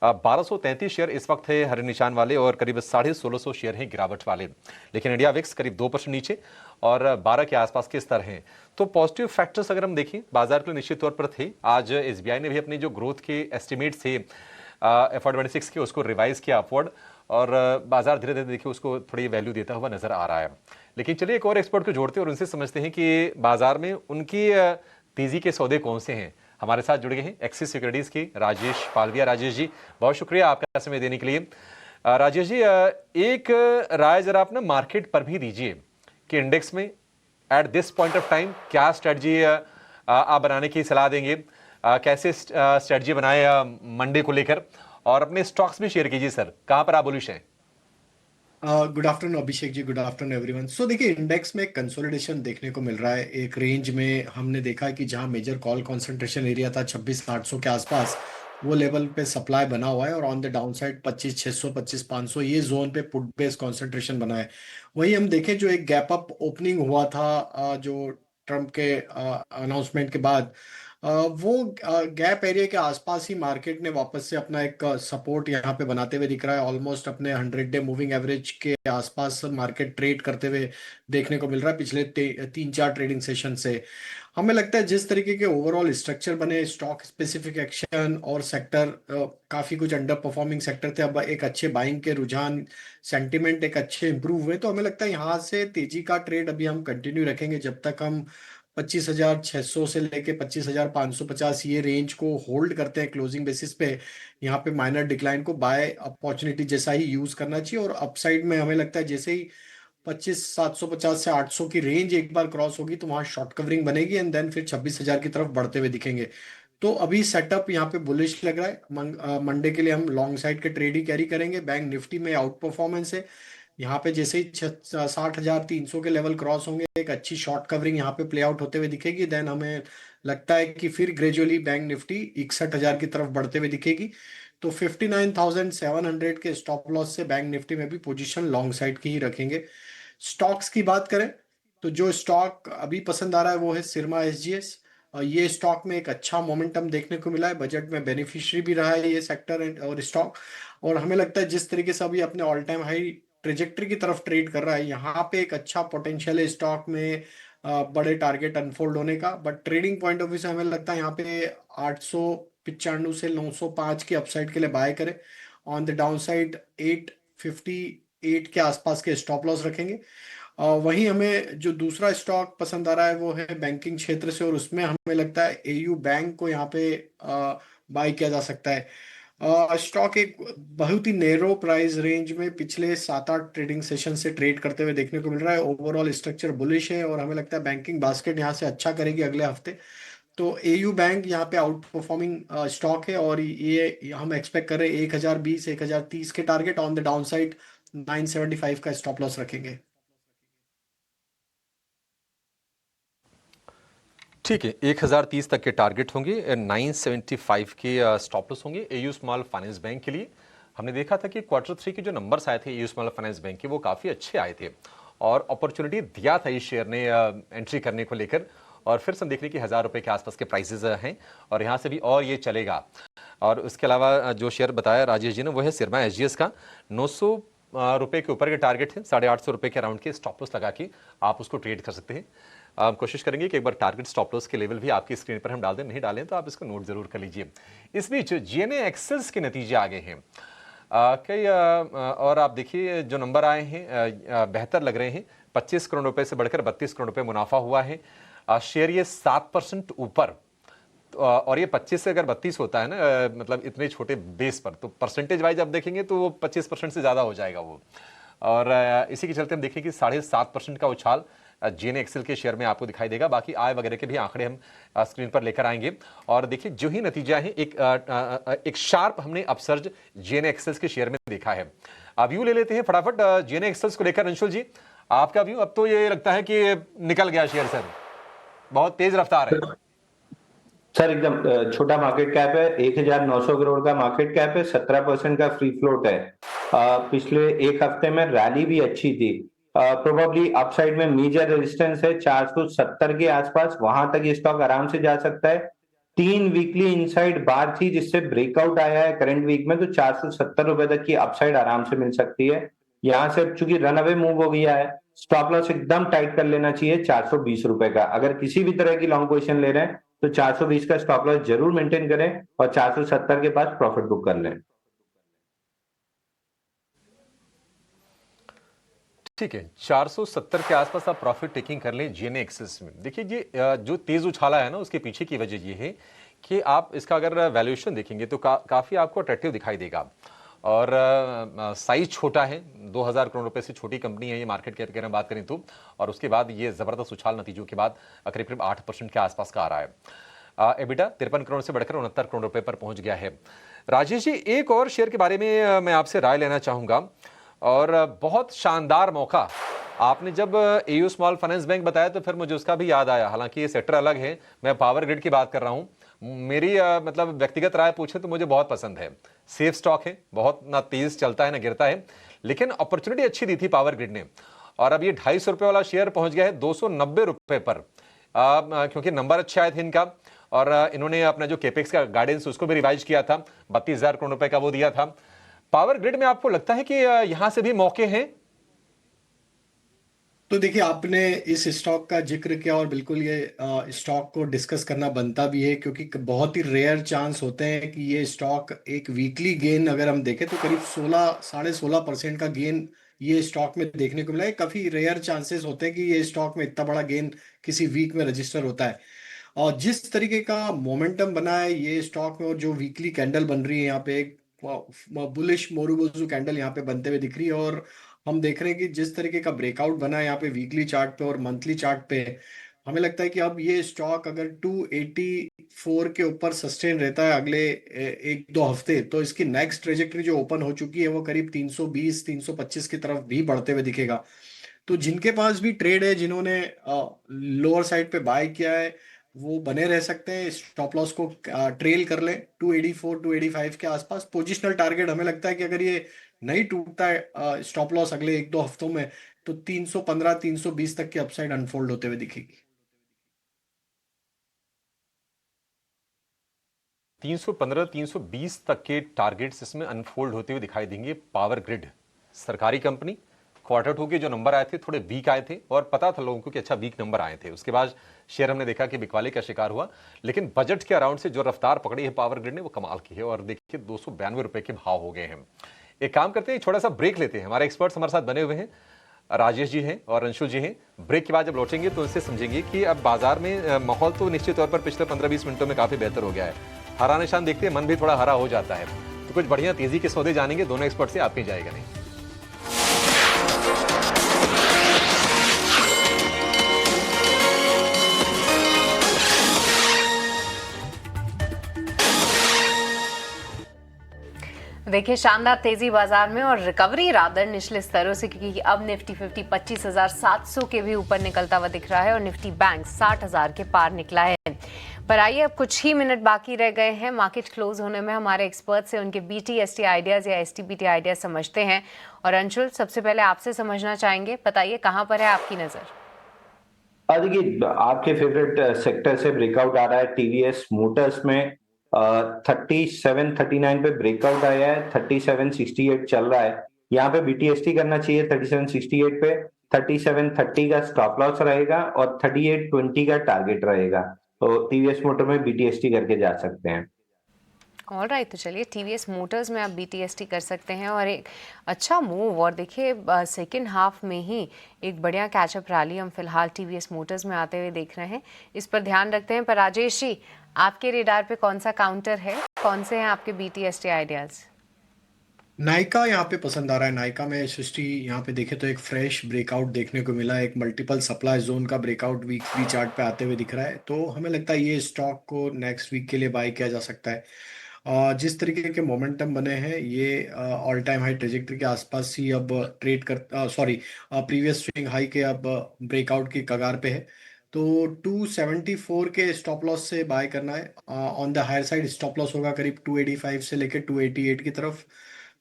1233 शेयर इस वक्त है हरे निशान वाले और करीब 1650 शेयर हैं गिरावट वाले, लेकिन इंडिया विक्स करीब 2% नीचे और 12 के आसपास के स्तर हैं। तो पॉजिटिव फैक्टर्स अगर हम देखें बाजार के लिए निश्चित तौर पर थे। आज एसबीआई ने भी अपनी जो ग्रोथ के एस्टिमेट थे FY26 के उसको रिवाइज किया अपवर्ड और बाजार धीरे धीरे देखिए उसको थोड़ी वैल्यू देता हुआ नजर आ रहा है। लेकिन चलिए एक और एक्सपर्ट को जोड़ते हैं और उनसे समझते हैं कि बाजार में उनकी तेजी के सौदे कौन से हैं। हमारे साथ जुड़ गए हैं एक्सिस सिक्योरिटीज के राजेश पालविया। राजेश जी, बहुत शुक्रिया आपका समय देने के लिए। राजेश जी, एक राय जरा आप ना मार्केट पर भी दीजिए कि इंडेक्स में at this point of time क्या स्ट्रेटजी आप बनाने की सलाह देंगे, कैसे स्ट्रेटजी बनाए मंडे को लेकर, और अपने स्टॉक्स भी शेयर कीजिए सर, कहां पर आप बुलिश हैं। Good afternoon Abhishek ji, good afternoon everyone. सो देखिए, इंडेक्स में कंसोलिडेशन देखने को मिल रहा है। एक रेंज में हमने देखा कि जहां मेजर कॉल कंसंट्रेशन एरिया था 26,800 के आसपास, वो लेवल पे सप्लाई बना हुआ है और ऑन द डाउन साइड 25,600 25,500 ये जोन पे पुट बेस कंसंट्रेशन बना है। वही हम देखें जो एक गैप अप ओपनिंग हुआ था जो ट्रम्प के अनाउंसमेंट के बाद, वो गैप एरिया के आसपास ही मार्केट ने वापस से अपना एक सपोर्ट यहाँ पे बनाते हुए दिख रहा है। ऑलमोस्ट अपने 100 डे मूविंग एवरेज के आसपास मार्केट ट्रेड करते हुए देखने को मिल रहा है पिछले 3-4 ट्रेडिंग सेशन से। हमें लगता है जिस तरीके के ओवरऑल स्ट्रक्चर बने, स्टॉक स्पेसिफिक एक्शन और सेक्टर, काफी कुछ अंडर परफॉर्मिंग सेक्टर थे, अब एक अच्छे बाइंग के रुझान, सेंटिमेंट एक अच्छे इंप्रूव हुए। तो हमें लगता है यहाँ से तेजी का ट्रेड अभी हम कंटिन्यू रखेंगे जब तक हम 25,600 से लेके 25,550 ये रेंज को होल्ड करते हैं क्लोजिंग बेसिस पे। यहाँ पे माइनर डिक्लाइन को बाय अपॉर्चुनिटी जैसा ही यूज करना चाहिए और अपसाइड में हमें लगता है जैसे ही 25,750 से 800 की रेंज एक बार क्रॉस होगी तो वहां शॉर्ट कवरिंग बनेगी एंड देन फिर 26,000 की तरफ बढ़ते हुए दिखेंगे। तो अभी सेटअप यहाँ पे बुलिश लग रहा है। मंडे के लिए हम लॉन्ग साइड के ट्रेड ही कैरी करेंगे। बैंक निफ्टी में आउट परफॉर्मेंस है। यहाँ पे जैसे ही 60,300 के लेवल क्रॉस होंगे एक अच्छी शॉर्ट कवरिंग यहाँ पे प्ले आउट होते हुए दिखेगी। देन हमें लगता है कि फिर ग्रेजुअली बैंक निफ्टी 61,000 की तरफ बढ़ते हुए दिखेगी। तो 59,700 के स्टॉप लॉस से बैंक निफ्टी में भी पोजीशन लॉन्ग साइड की ही रखेंगे। स्टॉक्स की बात करें तो जो स्टॉक अभी पसंद आ रहा है वो है सिरमा एसजीएस। ये स्टॉक में एक अच्छा मोमेंटम देखने को मिला है, बजट में बेनिफिशियरी भी रहा है ये सेक्टर और स्टॉक। और हमें लगता है जिस तरीके से अभी अपने ऑल टाइम हाई ट्रेजेक्टरी की तरफ ट्रेड कर रहा है, यहाँ पे एक अच्छा पोटेंशियल है स्टॉक में बड़े टारगेट अनफोल्ड होने का। But trading point of view से हमें लगता है यहाँ पे 895 से 905 की अपसाइड के लिए बाय करें। ऑन द डाउन साइड 858 के आसपास के स्टॉप लॉस रखेंगे। वहीं हमें जो दूसरा स्टॉक पसंद आ रहा है वो है बैंकिंग क्षेत्र से, और उसमें हमें लगता है एयू बैंक को यहाँ पे बाय किया जा सकता है। स्टॉक एक बहुत ही नैरो प्राइस रेंज में पिछले 7-8 ट्रेडिंग सेशन से ट्रेड करते हुए देखने को मिल रहा है। ओवरऑल स्ट्रक्चर बुलिश है और हमें लगता है बैंकिंग बास्केट यहाँ से अच्छा करेगी अगले हफ्ते। तो एयू बैंक यहाँ पे आउट परफॉर्मिंग स्टॉक है, और ये हम एक्सपेक्ट कर रहे हैं 1020 1030 के target. On the down side 975 का स्टॉप लॉस रखेंगे। ठीक है, 1030 तक के टारगेट होंगे, 975 के स्टॉप लॉस होंगे एयू स्मॉल फाइनेंस बैंक के लिए। हमने देखा था कि Q3 के जो नंबर्स आए थे एयू स्मॉल फाइनेंस बैंक के, वो काफ़ी अच्छे आए थे और अपॉर्चुनिटी दिया था इस शेयर ने एंट्री करने को लेकर। और फिर से हम देख रहे हैं कि 1000 रुपये के आसपास के प्राइसेस हैं और यहाँ से भी और ये चलेगा। और उसके अलावा जो शेयर बताया राजेश जी ने वो है सिरमा एसजीएस का। 900 रुपये के ऊपर के टारगेट है, 850 रुपये के अराउंड के स्टॉप लॉस लगा के आप उसको ट्रेड कर सकते हैं। आप कोशिश करेंगे कि एक बार टारगेट स्टॉप लॉस के लेवल भी आपकी स्क्रीन पर हम डाल दें, नहीं डालें तो आप इसको नोट जरूर कर लीजिए। इस बीच जीएनए एक्सेल्स के नतीजे आ गए हैं कई और आप देखिए जो नंबर आए हैं बेहतर लग रहे हैं। 25 करोड़ रुपए से बढ़कर 32 करोड़ रुपए मुनाफा हुआ है। शेयर ये 7% ऊपर, और ये 25 से अगर 32 होता है ना, मतलब इतने छोटे बेस पर, तो परसेंटेज वाइज आप देखेंगे तो वो 25% से ज़्यादा हो जाएगा वो। और इसी के चलते हम देखें कि 7.5% का उछाल जीएनए एक्सेल के शेयर में आपको दिखाई देगा। बाकी आय वगैरह के भी आंकड़े हम स्क्रीन पर लेकर आएंगे। और देखिए जो ही नतीजा है, एक शार्प हमने अपसर्ज जीएनए एक्सेल्स के शेयर में देखा है। अब व्यू ले लेते हैं फटाफट जीएनए एक्सेल्स को लेकर। अंशुल जी, आपका व्यू? अब तो ये लगता है कि निकल गया शेयर सर, बहुत तेज रफ्तार है। सर एकदम छोटा मार्केट कैप है, 1900 करोड़ का मार्केट कैप है, 17% का फ्री फ्लोट है। पिछले एक हफ्ते में रैली भी अच्छी थी। प्रोबेबली अपसाइड में मेजर रेजिस्टेंस है 470 के आसपास, वहां तक ये स्टॉक आराम से जा सकता है। 3 वीकली इनसाइड बार थी जिससे ब्रेकआउट आया है करंट वीक में, तो 470 रुपए तक की अपसाइड आराम से मिल सकती है। यहाँ से चूंकि रन अवे मूव हो गया है, स्टॉप लॉस एकदम टाइट कर लेना चाहिए 420 रुपए का। अगर किसी भी तरह की लॉन्ग पोजीशन ले रहे हैं तो 420 का स्टॉप लॉस जरूर मेंटेन करें और 470 के पास प्रॉफिट बुक कर लें। ठीक है, 470 के आसपास आप प्रॉफिट टेकिंग कर लें जीएनए एक्सेल्स में। देखिए ये जो तेज उछाला है ना, उसके पीछे की वजह ये है कि आप इसका अगर वैल्यूएशन देखेंगे तो काफी आपको अट्रैक्टिव दिखाई देगा। और साइज छोटा है, 2000 करोड़ रुपए से छोटी कंपनी है ये मार्केट कैप की अगर बात करें तो। और उसके बाद ये जबरदस्त उछाल नतीजों के बाद करीब करीब 8% के आसपास का आ रहा है। एबिटा 53 करोड़ से बढ़कर 69 करोड़ रुपए पर पहुंच गया है। राजेश जी, एक और शेयर के बारे में मैं आपसे राय लेना चाहूंगा, और बहुत शानदार मौका। आपने जब एयू स्मॉल फाइनेंस बैंक बताया तो फिर मुझे उसका भी याद आया, हालांकि ये सेक्टर अलग है, मैं पावर ग्रिड की बात कर रहा हूं। मेरी मतलब व्यक्तिगत राय पूछे तो मुझे बहुत पसंद है। सेफ स्टॉक है, बहुत ना तेज चलता है ना गिरता है, लेकिन अपॉर्चुनिटी अच्छी दी थी पावर ग्रिड ने। और अब ये 250 रुपये वाला शेयर पहुंच गया है 290 रुपये पर, क्योंकि नंबर अच्छे आए थे इनका। और इन्होंने अपना जो केपेक्स का गाइडेंस उसको भी रिवाइज किया था, 32,000 करोड़ रुपए का वो दिया था। पावर ग्रिड में आपको लगता है कि यहां से भी मौके हैं? तो देखिए, आपने इस स्टॉक का जिक्र किया और बिल्कुल ये स्टॉक को डिस्कस करना बनता भी है, क्योंकि बहुत ही रेयर चांस होते हैं कि ये स्टॉक एक वीकली गेन अगर हम देखें तो करीब 16.5% का गेन ये स्टॉक में देखने को मिला है। काफी रेयर चांसेस होते हैं कि ये स्टॉक में इतना बड़ा गेन किसी वीक में रजिस्टर होता है। और जिस तरीके का मोमेंटम बना है ये स्टॉक में, और जो वीकली कैंडल बन रही है यहाँ पे, एक बुलिश मोरुबुजू कैंडल यहाँ पे बनते हुए दिख रही है। और हम देख रहे हैं कि जिस तरीके का ब्रेकआउट बना है यहाँ पे वीकली चार्ट पे और मंथली चार्ट पे, हमें लगता है कि अब ये स्टॉक अगर 284 के ऊपर सस्टेन रहता है अगले 1-2 हफ्ते, तो इसकी नेक्स्ट ट्रेजेक्टरी जो ओपन हो चुकी है वो करीब 320 325 की तरफ भी बढ़ते हुए दिखेगा। तो जिनके पास भी ट्रेड है, जिन्होंने लोअर साइड पे बाय किया है, वो बने रह सकते हैं, स्टॉप लॉस को ट्रेल कर ले 284 285 के आसपास। पोजिशनल टारगेट हमें लगता है कि अगर ये नहीं टूटता है स्टॉप लॉस अगले 1-2 हफ्तों में, तो 315 320 तक की अपसाइड अनफोल्ड होते हुए दिखेगी। 315 320 तक के टारगेट्स इसमें अनफोल्ड होते हुए दिखाई देंगे। पावर ग्रिड सरकारी कंपनी, क्वार्टर 2 के जो नंबर आए थे थोड़े वीक आए थे और पता था लोगों को कि अच्छा वीक नंबर आए थे। उसके बाद शेयर हमने देखा कि बिकवाली का शिकार हुआ, लेकिन बजट के अराउंड से जो रफ्तार पकड़ी है पावर ग्रिड ने वो कमाल की है और देखिए 292 रुपए के भाव हो गए हैं। एक काम करते हैं, छोटा सा ब्रेक लेते हैं। हमारे एक्सपर्ट्स हमारे साथ बने हुए हैं, राजेश जी हैं और अंशुल जी हैं। ब्रेक के बाद जब लौटेंगे तो उनसे समझेंगे कि अब बाजार में माहौल तो निश्चित तौर पर पिछले 15-20 मिनटों में काफी बेहतर हो गया है। हरा निशान देखते हैं मन भी थोड़ा हरा हो जाता है, तो कुछ बढ़िया तेजी के सौदे जानेंगे दोनों एक्सपर्ट से, आप कहीं जाएगा नहीं। देखिए शानदार तेजी बाजार में और रिकवरी रादर निचले स्तरों से, क्योंकि अब निफ्टी 50 25,700 के भी ऊपर निकलता हुआ दिख रहा है और निफ्टी बैंक 60,000 के पार निकला है। पर आइए अब कुछ ही मिनट बाकी रह गए हैं मार्केट क्लोज होने में। हमारे एक्सपर्ट से उनके BTST आइडियाज या STPT आइडियाज समझते हैं। और अंशुल, सबसे पहले आपसे समझना चाहेंगे, बताइए कहां पर है आपकी नजर? देखिए आपके फेवरेट सेक्टर से ब्रेकआउट आ रहा है। TVS मोटर्स में 3739 पे ब्रेकआउट आया है, 3768 चल रहा है। यहाँ पे BTST करना चाहिए 3768 पे। 3730 का स्टॉप लॉस रहेगा और 3820 का टारगेट रहेगा। तो TVS मोटर में BTST करके जा सकते हैं। ऑल राइट, तो चलिए TVS मोटर्स में आप BTST कर सकते हैं और एक अच्छा मूव। और देखिए सेकेंड हाफ में ही एक बढ़िया कैचअप रैली हम फिलहाल TVS मोटर्स में आते हुए देख रहे हैं, इस पर ध्यान रखते हैं। पर राजेश जी, आपके रेडार पे कौन सा काउंटर है, कौन से हैं आपके BTST आइडियाज? नायका यहाँ पे पसंद आ रहा है। नायका में सृष्टि यहाँ पे देखे तो एक फ्रेश ब्रेकआउट देखने को मिला, एक मल्टीपल सप्लाई जोन का ब्रेकआउट वीकली चार्ट पे आते हुए दिख रहा है। तो हमें लगता है ये स्टॉक को नेक्स्ट वीक के लिए बाय किया जा सकता है। जिस तरीके के मोमेंटम बने हैं ये ऑल टाइम हाई ट्रेजेक्टरी के आसपास ही अब ट्रेड कर सॉरी प्रीवियस स्विंग हाई के अब ब्रेकआउट की कगार पे है। तो 274 के स्टॉप लॉस से बाय करना है। On the higher side stop loss होगा करीब 285 से लेकर 288 की तरफ।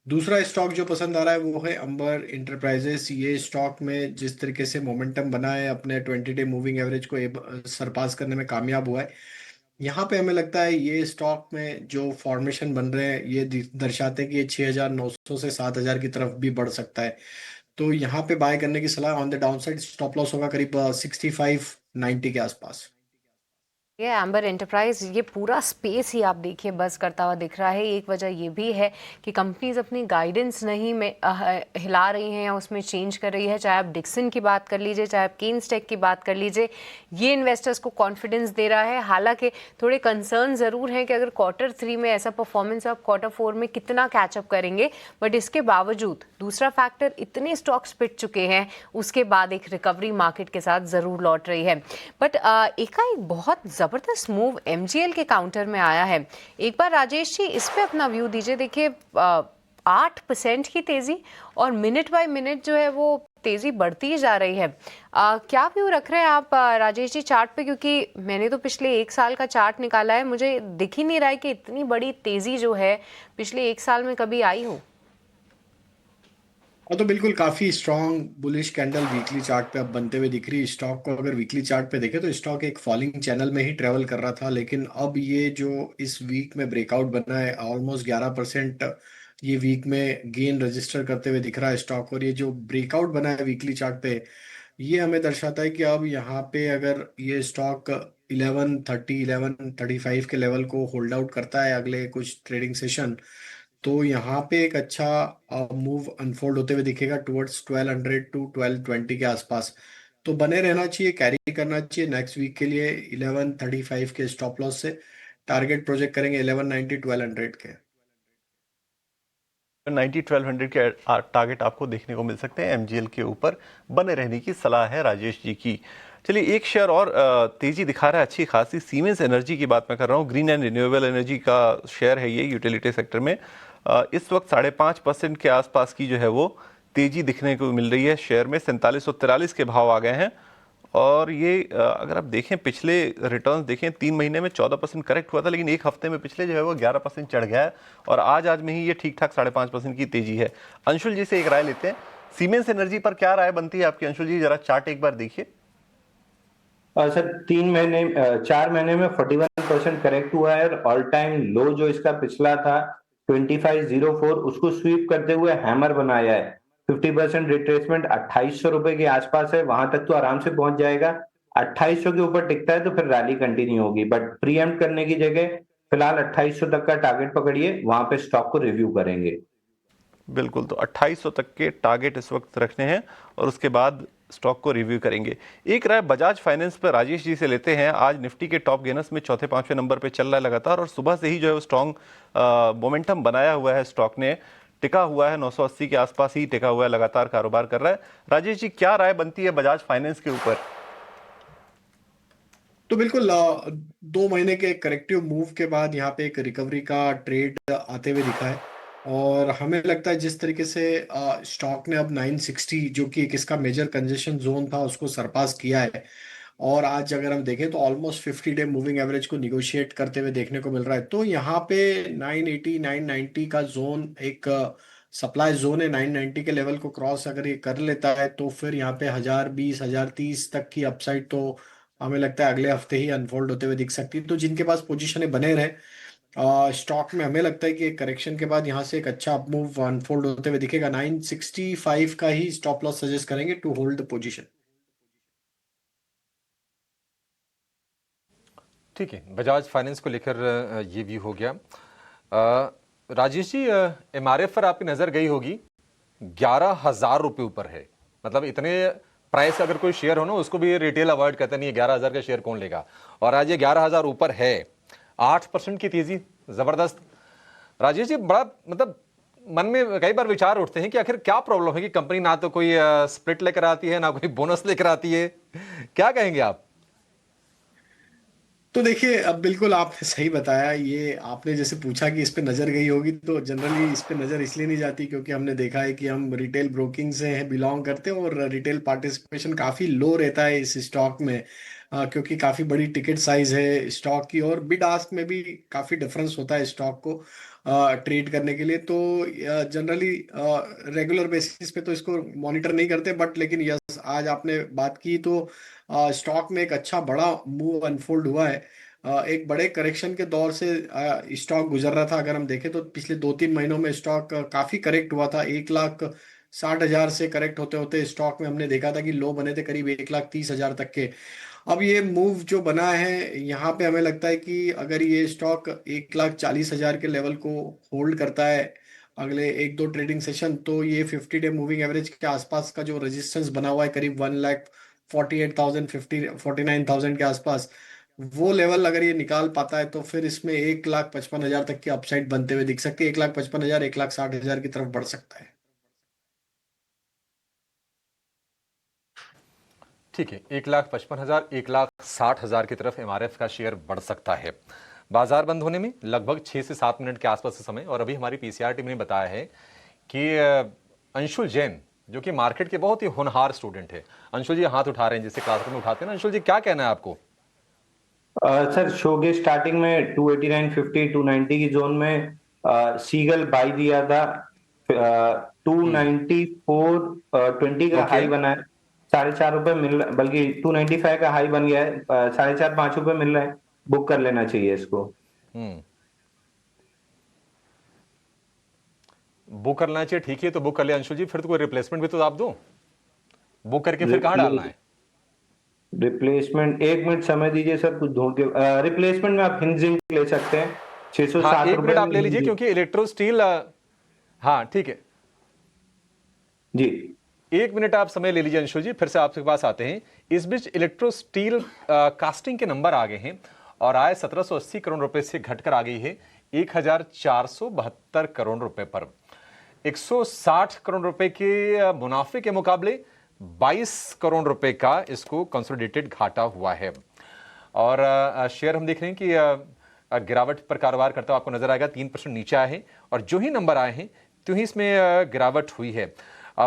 दूसरा स्टॉक जो पसंद आ रहा है वो है अंबर इंटरप्राइजेस। ये स्टॉक में जिस तरीके से मोमेंटम बना है, अपने 20 डे मूविंग एवरेज को सरपास करने में कामयाब हुआ है। यहाँ पे हमें लगता है ये स्टॉक में जो फॉर्मेशन बन रहे हैं ये दर्शाते हैं कि ये 6,900 से 7,000 की तरफ भी बढ़ सकता है। तो यहाँ पे बाय करने की सलाह। On the down side stop loss होगा करीब 6590 के आसपास। ये एम्बर एंटरप्राइज, ये पूरा स्पेस ही आप देखिए बस करता हुआ दिख रहा है। एक वजह ये भी है कि कंपनीज अपनी गाइडेंस नहीं में हिला रही हैं या उसमें चेंज कर रही है। चाहे आप डिक्सन की बात कर लीजिए, चाहे आप केन्स टेक की बात कर लीजिए, ये इन्वेस्टर्स को कॉन्फिडेंस दे रहा है। हालांकि थोड़े कंसर्न ज़रूर हैं कि अगर Q3 में ऐसा परफॉर्मेंस आप Q4 में कितना कैचअप करेंगे, बट इसके बावजूद दूसरा फैक्टर, इतने स्टॉक्स पिट चुके हैं, उसके बाद एक रिकवरी मार्केट के साथ ज़रूर लौट रही है। बट एकाएक बहुत जबरदस्त मूव MGL के काउंटर में आया है। एक बार राजेश जी इस पे अपना व्यू दीजिए। देखिए 8% की तेजी और मिनट बाय मिनट जो है वो तेजी बढ़ती ही जा रही है। क्या व्यू रख रहे हैं आप राजेश जी चार्ट पे? क्योंकि मैंने तो पिछले 1 साल का चार्ट निकाला है, मुझे दिख ही नहीं रहा है कि इतनी बड़ी तेजी जो है पिछले 1 साल में कभी आई हो। तो बिल्कुल काफी strong bullish candle weekly chart पे अब बनते हुए दिख रही है। स्टॉक को अगर वीकली चार्ट पे देखें तो स्टॉक एक फॉलिंग चैनल में ही ट्रेवल कर रहा था, लेकिन अब ये जो इस वीक में ब्रेकआउट बना है ऑलमोस्ट 11% ये वीक में गेन रजिस्टर करते हुए दिख रहा है स्टॉक। और ये जो ब्रेकआउट बना है वीकली चार्ट पे, ये हमें दर्शाता है कि अब यहाँ पे अगर ये स्टॉक 1130 1135 के लेवल को होल्ड आउट करता है अगले कुछ ट्रेडिंग सेशन, तो यहाँ पे एक अच्छा मूव अनफोल्ड होते हुए दिखेगा टुवर्ड्स 1200 टू 1220 के आसपास। तो बने रहना चाहिए, कैरी करना चाहिए नेक्स्ट वीक के लिए। 1135 के स्टॉप लॉस से टारगेट प्रोजेक्ट करेंगे 1190 1200 के। 90 1200 के टारगेट आपको देखने को मिल सकते हैं। MGL के ऊपर बने रहने की सलाह है राजेश जी की। चलिए एक शेयर और तेजी दिखा रहा है अच्छी खासी, सीमेंस एनर्जी की बात मैं कर रहा हूँ। ग्रीन एंड रिन्यूएबल एनर्जी का शेयर है ये, यूटिलिटी सेक्टर में इस वक्त 5.5% के आसपास की जो है वो तेजी दिखने को मिल रही है। शेयर में 4743 के भाव आ गए हैं और ये अगर आप देखें पिछले रिटर्न्स देखें 3 महीने में 14% करेक्ट हुआ था, लेकिन एक हफ्ते में पिछले जो है वो 11% चढ़ गया है और आज में ही ये ठीक ठाक 5.5% की तेजी है। अंशुल जी से एक राय लेते हैं, सीमेंस एनर्जी पर क्या राय बनती है आपकी? अंशुल जी जरा चार्ट एक बार देखिए। सर 4 महीने में 41% करेक्ट हुआ है और ऑल टाइम लो जो इसका पिछला था 2504 उसको स्वीप करते हुए हैमर बनाया है। 50% रिट्रेसमेंट 2800 रुपए के आसपास है, वहां तक तो आराम से पहुंच जाएगा। 2800 के ऊपर टिकता है तो फिर रैली कंटिन्यू होगी, बट प्रीएम्प्ट करने की जगह फिलहाल 2800 तक का टारगेट पकड़िए, वहां पे स्टॉक को रिव्यू करेंगे। बिल्कुल, तो 2800 तक के टारगेट इस वक्त रखने हैं और उसके बाद स्टॉक को रिव्यू करेंगे। एक राय बजाज फाइनेंस पर राजेश जी से लेते हैं। आज निफ्टी के टॉप गेनर्स में चौथे पांचवें नंबर पे चल रहा है लगातार और सुबह से ही जो है वो स्ट्रॉन्ग मोमेंटम बनाया हुआ है, स्टॉक ने टिका हुआ है 980 के आसपास ही टिका हुआ है, लगातार कारोबार कर रहा है। राजेश जी क्या राय बनती है बजाज फाइनेंस के ऊपर? तो बिल्कुल 2 महीने के करेक्टिव मूव के बाद यहाँ पे एक रिकवरी का ट्रेड आते हुए दिखा है और हमें लगता है जिस तरीके से स्टॉक ने अब 960 जो कि एक इसका मेजर कंजेशन जोन था उसको सरपास किया है और आज अगर हम देखें तो ऑलमोस्ट 50 डे मूविंग एवरेज को निगोशिएट करते हुए देखने को मिल रहा है। तो यहाँ पे 980 990 का जोन एक सप्लाई जोन है। 990 के लेवल को क्रॉस अगर ये कर लेता है तो फिर यहाँ पे 1020 1030 तक की अपसाइड तो हमें लगता है अगले हफ्ते ही अनफोल्ड होते हुए दिख सकती है। तो जिनके पास पोजीशन बने रहे स्टॉक में, हमें लगता है कि एक करेक्शन के बाद यहाँ से एक अच्छा अपमूव अनफोल्ड होते हुए दिखेगा। 965 का ही स्टॉप लॉस सजेस्ट करेंगे टू होल्ड द पोजीशन। ठीक है, बजाज फाइनेंस को लेकर ये व्यू हो गया। राजेश जी, एमआरएफ पर आपकी नजर गई होगी, 11,000 रुपए ऊपर है। मतलब इतने प्राइस अगर कोई शेयर हो ना उसको भी रिटेल अवॉइड करते नहीं है, 11,000 का शेयर कौन लेगा, और आज ये 11,000 ऊपर है, 8% की तेजी, जबरदस्त। राजेश जी, बड़ा मतलब मन में कई बार विचार उठते हैं कि आखिर क्या प्रॉब्लम है कि कंपनी ना तो कोई स्प्लिट लेकर आती है ना कोई बोनस लेकर आती है, क्या कहेंगे आप? तो देखिए, अब बिल्कुल आपने सही बताया। ये आपने जैसे पूछा कि इस पे नजर गई होगी, तो जनरली इस पे नजर इसलिए नहीं जाती क्योंकि हमने देखा है कि हम रिटेल ब्रोकिंग से हैं बिलोंग करते हैं और रिटेल पार्टिसिपेशन काफी लो रहता है इस स्टॉक में क्योंकि काफी बड़ी टिकट साइज है स्टॉक की और बिड आस्क में भी काफी डिफरेंस होता है स्टॉक को ट्रेड करने के लिए। तो जनरली रेगुलर बेसिस पे तो इसको मॉनिटर नहीं करते, बट लेकिन यस, आज आपने बात की तो स्टॉक में एक अच्छा बड़ा मूव अनफोल्ड हुआ है। एक बड़े करेक्शन के दौर से स्टॉक गुजर रहा था। अगर हम देखें तो पिछले 2-3 महीनों में स्टॉक काफी करेक्ट हुआ था। 1,60,000 से करेक्ट होते होते स्टॉक में हमने देखा था कि लो बने थे करीब 1,30,000 तक के। अब ये मूव जो बना है यहाँ पे हमें लगता है कि अगर ये स्टॉक 1,40,000 के लेवल को होल्ड करता है अगले 1-2 ट्रेडिंग सेशन, तो ये 50 डे मूविंग एवरेज के आसपास का जो रेजिस्टेंस बना हुआ है करीब 1,48,000 49,000 के आसपास, वो लेवल अगर ये निकाल पाता है तो फिर इसमें 1,55,000 तक की अपसाइड बनते हुए दिख सकती है। 1,55,000 1,60,000 की तरफ बढ़ सकता है। ठीक है, 1,55,000 1,60,000 की तरफ एमआरएफ का शेयर बढ़ सकता है। बाजार बंद होने में लगभग 6 से 7 मिनट के आसपास का समय, और अभी हमारी पीसीआर टीम ने बताया है कि अंशुल जैन जो कि मार्केट के बहुत ही होनहार स्टूडेंट है, अंशुल जी हाथ उठा रहे हैं, जिससे क्लासरूम में उठाते हैं ना। अंशुल जी, क्या कहना है आपको? सर शो के स्टार्टिंग में 289.50 290 की जोन में सीगल बाई दिया था। 294.20 का हाई बना है, 4.5 रुपए मिल रहा, बल्कि 295 का हाई बन गया है, 4.5-5 रुपए मिल रहा है, बुक कर लेना चाहिए इसको। बुक करना चाहिए, ठीक है, तो बुक कर ले अंशुल जी। फिर तो कोई रिप्लेसमेंट भी तो आप दो, बुक करके फिर कहां डालना है? रिप्लेसमेंट 1 मिनट समय दीजिए सर, कुछ ढूंढ के। रिप्लेसमेंट में आप हिंजिंग ले सकते हैं 607 हाँ, 1 रुपए मिनट आप में ले लीजिए क्योंकि इलेक्ट्रो स्टील, हाँ ठीक है जी, 1 मिनट आप समय ले लीजिए अंशुल जी, फिर से आपके पास आते हैं। इस बीच इलेक्ट्रो स्टील कास्टिंग के नंबर आ गए हैं और आय 1780 करोड़ रुपए से घटकर आ गई है 1,472 करोड़ रुपए पर। 160 करोड़ रुपए के मुनाफे के मुकाबले 22 करोड़ रुपए का इसको कंसोलिडेटेड घाटा हुआ है। और शेयर हम देख रहे हैं कि गिरावट पर कारोबार करता हुआ आपको नजर आएगा, 3% नीचे आए हैं और जो ही नंबर आए हैं त्यों ही इसमें गिरावट हुई है।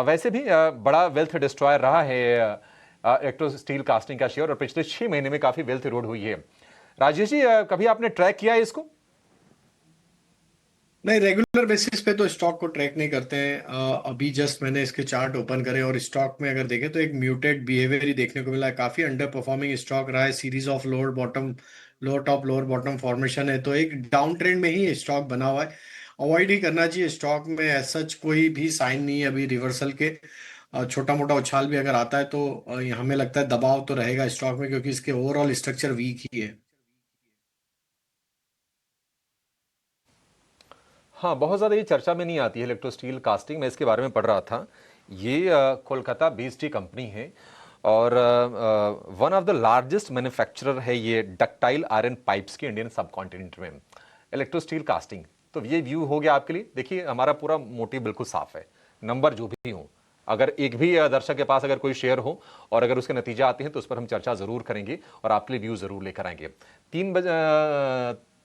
वैसे भी बड़ा वेल्थ डिस्ट्रॉयर रहा है इलेक्ट्रो स्टील कास्टिंग का शेयर और पिछले 6 महीने में काफी वेल्थ इरोड हुई है। राजेश जी, कभी आपने ट्रैक किया है इसको? नहीं, रेगुलर बेसिस पे तो स्टॉक को ट्रैक नहीं करते हैं। अभी जस्ट मैंने इसके चार्ट ओपन करे और स्टॉक में अगर देखें तो एक म्यूटेड बिहेवियर ही देखने को मिला है। काफी अंडर परफॉर्मिंग स्टॉक रहा है, series of lower bottom, lower top lower bottom formation है, तो एक डाउन ट्रेंड में ही स्टॉक बना हुआ है। अवॉइड ही करना चाहिए स्टॉक में। एज सच कोई भी साइन नहीं है अभी रिवर्सल के। छोटा मोटा उछाल भी अगर आता है तो हमें लगता है दबाव तो रहेगा स्टॉक में, क्योंकि इसके ओवरऑल स्ट्रक्चर वीक ही है। हाँ, बहुत ज़्यादा ये चर्चा में नहीं आती है इलेक्ट्रो स्टील कास्टिंग। मैं इसके बारे में पढ़ रहा था। ये कोलकाता बेस्ड कंपनी है और one of the largest manufacturer है ये डक्टाइल आयरन पाइप्स के इंडियन सब कॉन्टिनेंट में। इलेक्ट्रो स्टील कास्टिंग, तो ये व्यू हो गया आपके लिए। देखिए, हमारा पूरा मोटिव बिल्कुल साफ है। नंबर जो भी हो, अगर एक भी दर्शक के पास अगर कोई शेयर हो और अगर उसके नतीजे आते हैं तो उस पर हम चर्चा जरूर करेंगे और आपके लिए व्यू जरूर लेकर आएंगे।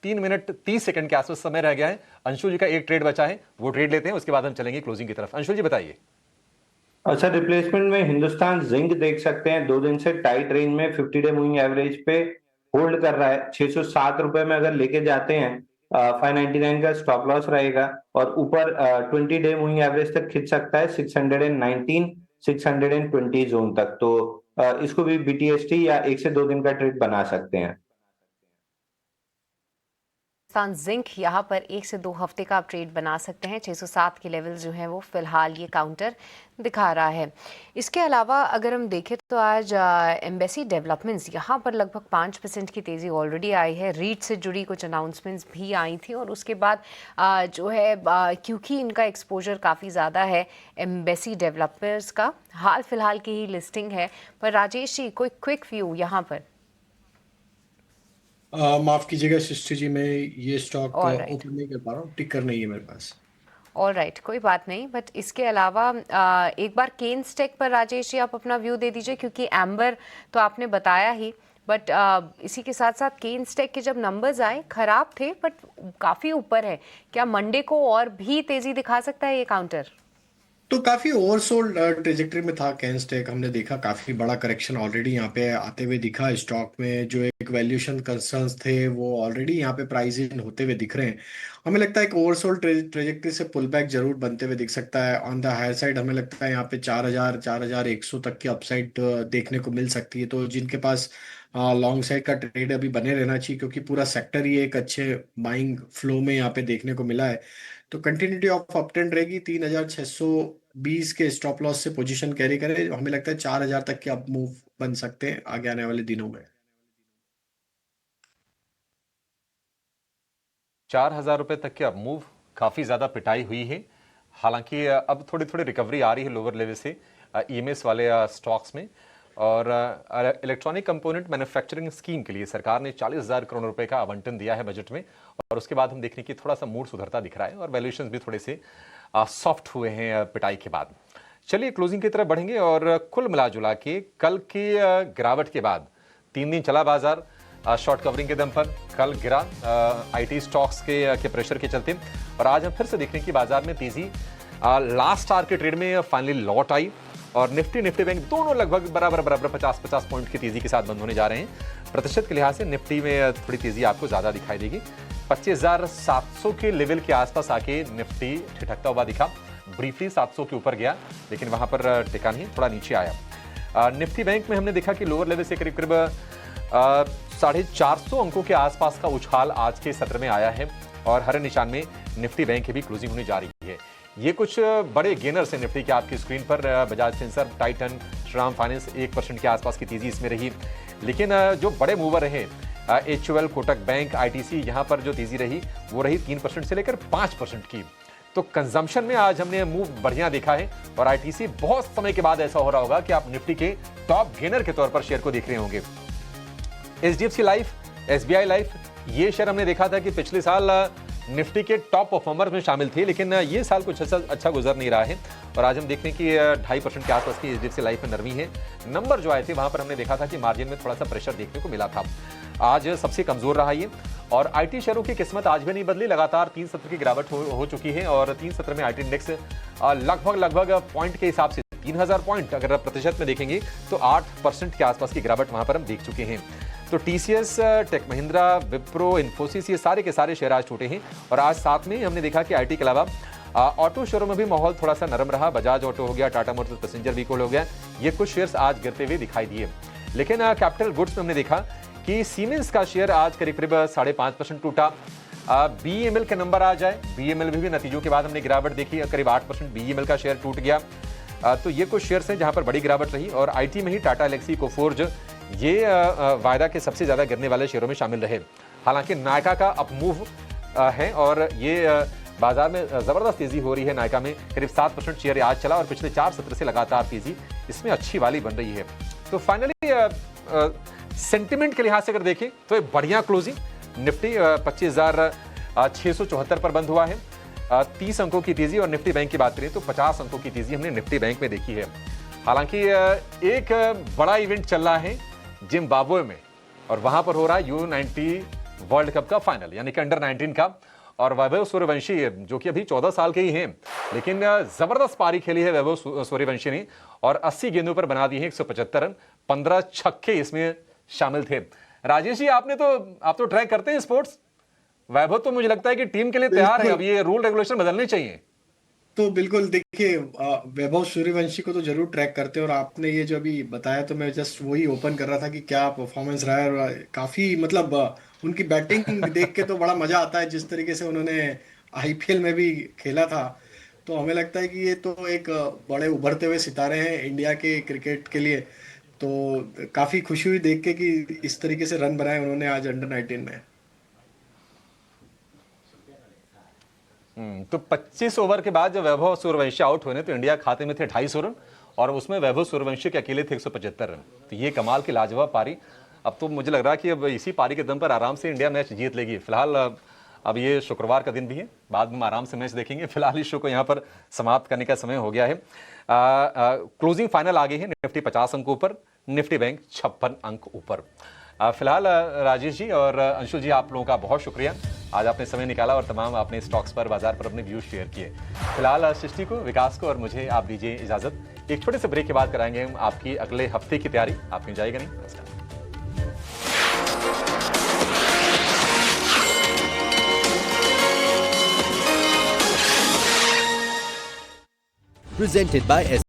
3 मिनट 30 सेकंड के आसपास समय रह गया है। अंशुल जी का एक ट्रेड बचा है, वो ट्रेड लेते हैं, उसके बाद हम चलेंगे क्लोजिंग की तरफ। अंशुल जी बताइए। अच्छा, रिप्लेसमेंट में हिंदुस्तान जिंक देख सकते हैं, 2 दिन से टाइट रेंज में 50 डे मूविंग एवरेज पे होल्ड कर रहा है। 607 रुपए में अगर लेके जाते हैं 599 का स्टॉप लॉस रहेगा और ऊपर 20 डे मूविंग एवरेज तक खिंच सकता है 619 620 जोन तक। तो इसको भी बीटीएसटी या 1 से 2 दिन का ट्रेड बना सकते हैं। जिंक यहाँ पर 1 से 2 हफ्ते का आप ट्रेड बना सकते हैं। 607 के लेवल जो हैं वो फिलहाल ये काउंटर दिखा रहा है। इसके अलावा अगर हम देखें तो आज एम्बेसी डेवलपमेंट्स यहाँ पर लगभग 5% की तेज़ी ऑलरेडी आई है। रीट से जुड़ी कुछ अनाउंसमेंट्स भी आई थी और उसके बाद जो है क्योंकि इनका एक्सपोजर काफ़ी ज़्यादा है एम्बेसी डेवलपर्स का, हाल फिलहाल की ही लिस्टिंग है। पर राजेश जी, कोई क्विक व्यू यहाँ पर? माफ कीजिएगा सृष्टि जी, मैं ये स्टॉक Alright. ओपन नहीं कर पा रहा हूँ, टिकर नहीं है मेरे पास। ऑल राइट, कोई बात नहीं। बट इसके अलावा एक बार केन स्टेक पर राजेश जी आप अपना व्यू दे दीजिए, क्योंकि एम्बर तो आपने बताया ही, बट इसी के साथ साथ केन स्टेक के जब नंबर्स आए खराब थे बट काफ़ी ऊपर है। क्या मंडे को और भी तेज़ी दिखा सकता है ये काउंटर? तो काफी ओवरसोल्ड ट्रेजेक्टरी में था कैन स्टेक। हमने देखा काफी बड़ा करेक्शन ऑलरेडी यहाँ पे आते हुए दिखा स्टॉक में। जो एक वैल्यूएशन कंसर्न्स थे वो ऑलरेडी यहाँ पे प्राइस इन होते हुए दिख रहे हैं। हमें लगता है एक ओवरसोल्ड ट्रेजेक्टरी से पुल बैक जरूर बनते हुए दिख सकता है। ऑन द हायर साइड हमें लगता है यहाँ पे 4000 4100 तक की अपसाइड देखने को मिल सकती है। तो जिनके पास लॉन्ग साइड का ट्रेड अभी बने रहना चाहिए, क्योंकि पूरा सेक्टर ही एक अच्छे बाइंग फ्लो में यहाँ पे देखने को मिला है। तो कंटिन्यूटी ऑफ अप ट्रेंड रहेगी। 3620 के स्टॉप लॉस से पोजीशन कैरी करें। हमें लगता है 4000 तक के अप मूव बन सकते हैं आगे आने वाले दिनों में। 4000 रुपए तक के अब मूव, काफी ज्यादा पिटाई हुई है। हालांकि अब थोड़ी थोड़ी रिकवरी आ रही है लोअर लेवल से ईएमएस वाले स्टॉक्स में। और इलेक्ट्रॉनिक कंपोनेंट मैन्युफैक्चरिंग स्कीम के लिए सरकार ने 40,000 करोड़ रुपए का आवंटन दिया है बजट में। और उसके बाद हम देखने की थोड़ा सा मूड सुधरता दिख रहा है और वैल्यूएशंस भी थोड़े से सॉफ्ट हुए हैं पिटाई के बाद। चलिए क्लोजिंग की तरफ बढ़ेंगे और कुल मिला जुला के कल की गिरावट के बाद 3 दिन चला बाजार शॉर्ट कवरिंग के दम पर। कल गिरा आईटी स्टॉक्स के प्रेशर के चलते, और आज हम फिर से देखने की बाजार में तेजी लास्ट आवर के ट्रेड में फाइनली लौट आई और निफ्टी बैंक दोनों लगभग बराबर 50 पॉइंट की तेजी के साथ बंद होने जा रहे हैं। प्रतिशत के लिहाज से निफ्टी में थोड़ी तेजी आपको ज्यादा दिखाई देगी। 25,700 के लेवल के आसपास आके निफ्टी ठिठकता हुआ दिखा। ब्रीफली 700 के ऊपर गया लेकिन वहां पर टिका नहीं, थोड़ा नीचे आया। निफ्टी बैंक में हमने देखा कि लोअर लेवल से करीब 450 अंकों के आसपास का उछाल आज के सत्र में आया है और हरे निशान में निफ्टी बैंक की भी क्लोजिंग होने जा रही है। ये कुछ बड़े गेनर्स हैं निफ्टी के आपकी स्क्रीन पर। Bajaj Finserv, Titan, Shriram finance 1% के आसपास की तेजी इसमें रही। लेकिन जो बड़े मूवर रहे HUL, कोटक बैंक, ITC, यहाँ पर जो तेजी रही वो रही 3% से लेकर 5% की। तो कंजम्पशन में आज हमने मूव बढ़िया देखा है और ITC बहुत समय के बाद ऐसा हो रहा होगा कि आप निफ्टी के टॉप गेनर के तौर पर शेयर को देख रहे होंगे। HDFC लाइफ, SBI लाइफ, ये शेयर हमने देखा था कि पिछले साल निफ्टी के टॉप परफॉर्मर में शामिल थे, लेकिन ये साल कुछ अच्छा गुजर नहीं रहा है और आज हम देखते हैं कि 2.5% के आसपास की HDFC लाइफ में नरमी है। नंबर जो आए थे वहां पर हमने देखा था कि मार्जिन में थोड़ा सा प्रेशर देखने को मिला था। आज सबसे कमजोर रहा ये और IT शेयरों की किस्मत आज भी नहीं बदली। लगातार 3 सत्र की गिरावट हो चुकी है और 3 सत्र में IT इंडेक्स लगभग पॉइंट के हिसाब से 3000 पॉइंट अगर प्रतिशत में देखेंगे तो 8% के आसपास की गिरावट वहां पर हम देख चुके हैं। तो टीसीएस, टेक महिंद्रा, विप्रो, इन्फोसिस, ये सारे के सारे शेयर आज छूटे हैं। और आज साथ में हमने देखा कि आईटी के अलावा ऑटो शोरूम में भी माहौल थोड़ा सा नरम रहा। बजाज ऑटो हो गया, टाटा मोटर्स पैसेंजर व्हीकल हो गया, ये कुछ शेयर्स आज गिरते हुए दिखाई दिए। लेकिन कैपिटल गुड्स में हमने देखा कि सीमेंस का शेयर आज करीब करीब 5.5% टूटा। बीईएमएल के नंबर आ जाए, बीईएमएल भी नतीजों के बाद हमने गिरावट देखी, करीब 8% बीईएमएल का शेयर टूट गया। तो ये कुछ शेयर्स हैं जहां पर बड़ी गिरावट रही। और आईटी में ही टाटा एलेक्सी, कोफोर्ज, ये वायदा के सबसे ज्यादा गिरने वाले शेयरों में शामिल रहे। हालांकि नायका का अप मूव है और ये बाजार में जबरदस्त तेजी हो रही है। नायका में करीब 7% शेयर आज चला और पिछले 4 सत्र से लगातार तेजी इसमें अच्छी वाली बन रही है। तो फाइनली सेंटिमेंट के लिहाज से अगर देखें तो एक बढ़िया क्लोजिंग। निफ्टी 25,674 पर बंद हुआ है, 30 अंकों की तेजी। और निफ्टी बैंक की बात करें तो 50 अंकों की तेजी हमने निफ्टी बैंक में देखी है। हालांकि एक बड़ा इवेंट चल रहा है जिम्बाब्वे में और वहां पर हो रहा है U90 वर्ल्ड कप का फाइनल, यानी कि अंडर 19 का। और वैभव सूर्यवंशी जो कि अभी 14 साल के ही हैं, लेकिन जबरदस्त पारी खेली है वैभव सूर्यवंशी ने और 80 गेंदों पर बना दिए हैं 175 रन, 15 छक्के इसमें शामिल थे। राजेश जी, आप तो ट्रैक करते हैं स्पोर्ट्स, वैभव तो मुझे लगता है कि टीम के लिए तैयार है। अब ये रूल रेगुलेशन बदलने चाहिए। तो बिल्कुल देखिए, वैभव सूर्यवंशी को तो जरूर ट्रैक करते हैं। और आपने ये जो अभी बताया तो मैं जस्ट वही ओपन कर रहा था कि क्या परफॉर्मेंस रहा है। और काफी मतलब उनकी बैटिंग देख के तो बड़ा मजा आता है, जिस तरीके से उन्होंने आईपीएल में भी खेला था। तो हमें लगता है कि ये तो एक बड़े उभरते हुए सितारे हैं इंडिया के क्रिकेट के लिए। तो काफी खुशी हुई देख के कि इस तरीके से रन बनाए उन्होंने आज अंडर 19 में। तो 25 ओवर के बाद जब वैभव सूर्यवंशी आउट हुए तो इंडिया खाते में थे 250 रन और उसमें वैभव सूर्यवंशी के अकेले थे 175 रन। तो ये कमाल की लाजवाब पारी। अब तो मुझे लग रहा है कि अब इसी पारी के दम पर आराम से इंडिया मैच जीत लेगी। फिलहाल अब ये शुक्रवार का दिन भी है, बाद में हम आराम से मैच देखेंगे। फिलहाल इस शो को यहाँ पर समाप्त करने का समय हो गया है। क्लोजिंग फाइनल आ गई है, निफ्टी 50 अंक ऊपर, निफ्टी बैंक 56 अंक ऊपर। फिलहाल राजेश जी और अंशुल जी, आप लोगों का बहुत शुक्रिया, आज आपने समय निकाला और तमाम आपने स्टॉक्स पर, बाजार पर अपने व्यूज शेयर किए। फिलहाल सृष्टि को, विकास को और मुझे आप दीजिए इजाजत। एक छोटे से ब्रेक के बाद कराएंगे हम आपकी अगले हफ्ते की तैयारी। आप कहीं जाएगा नहीं। नमस्कार। Presented by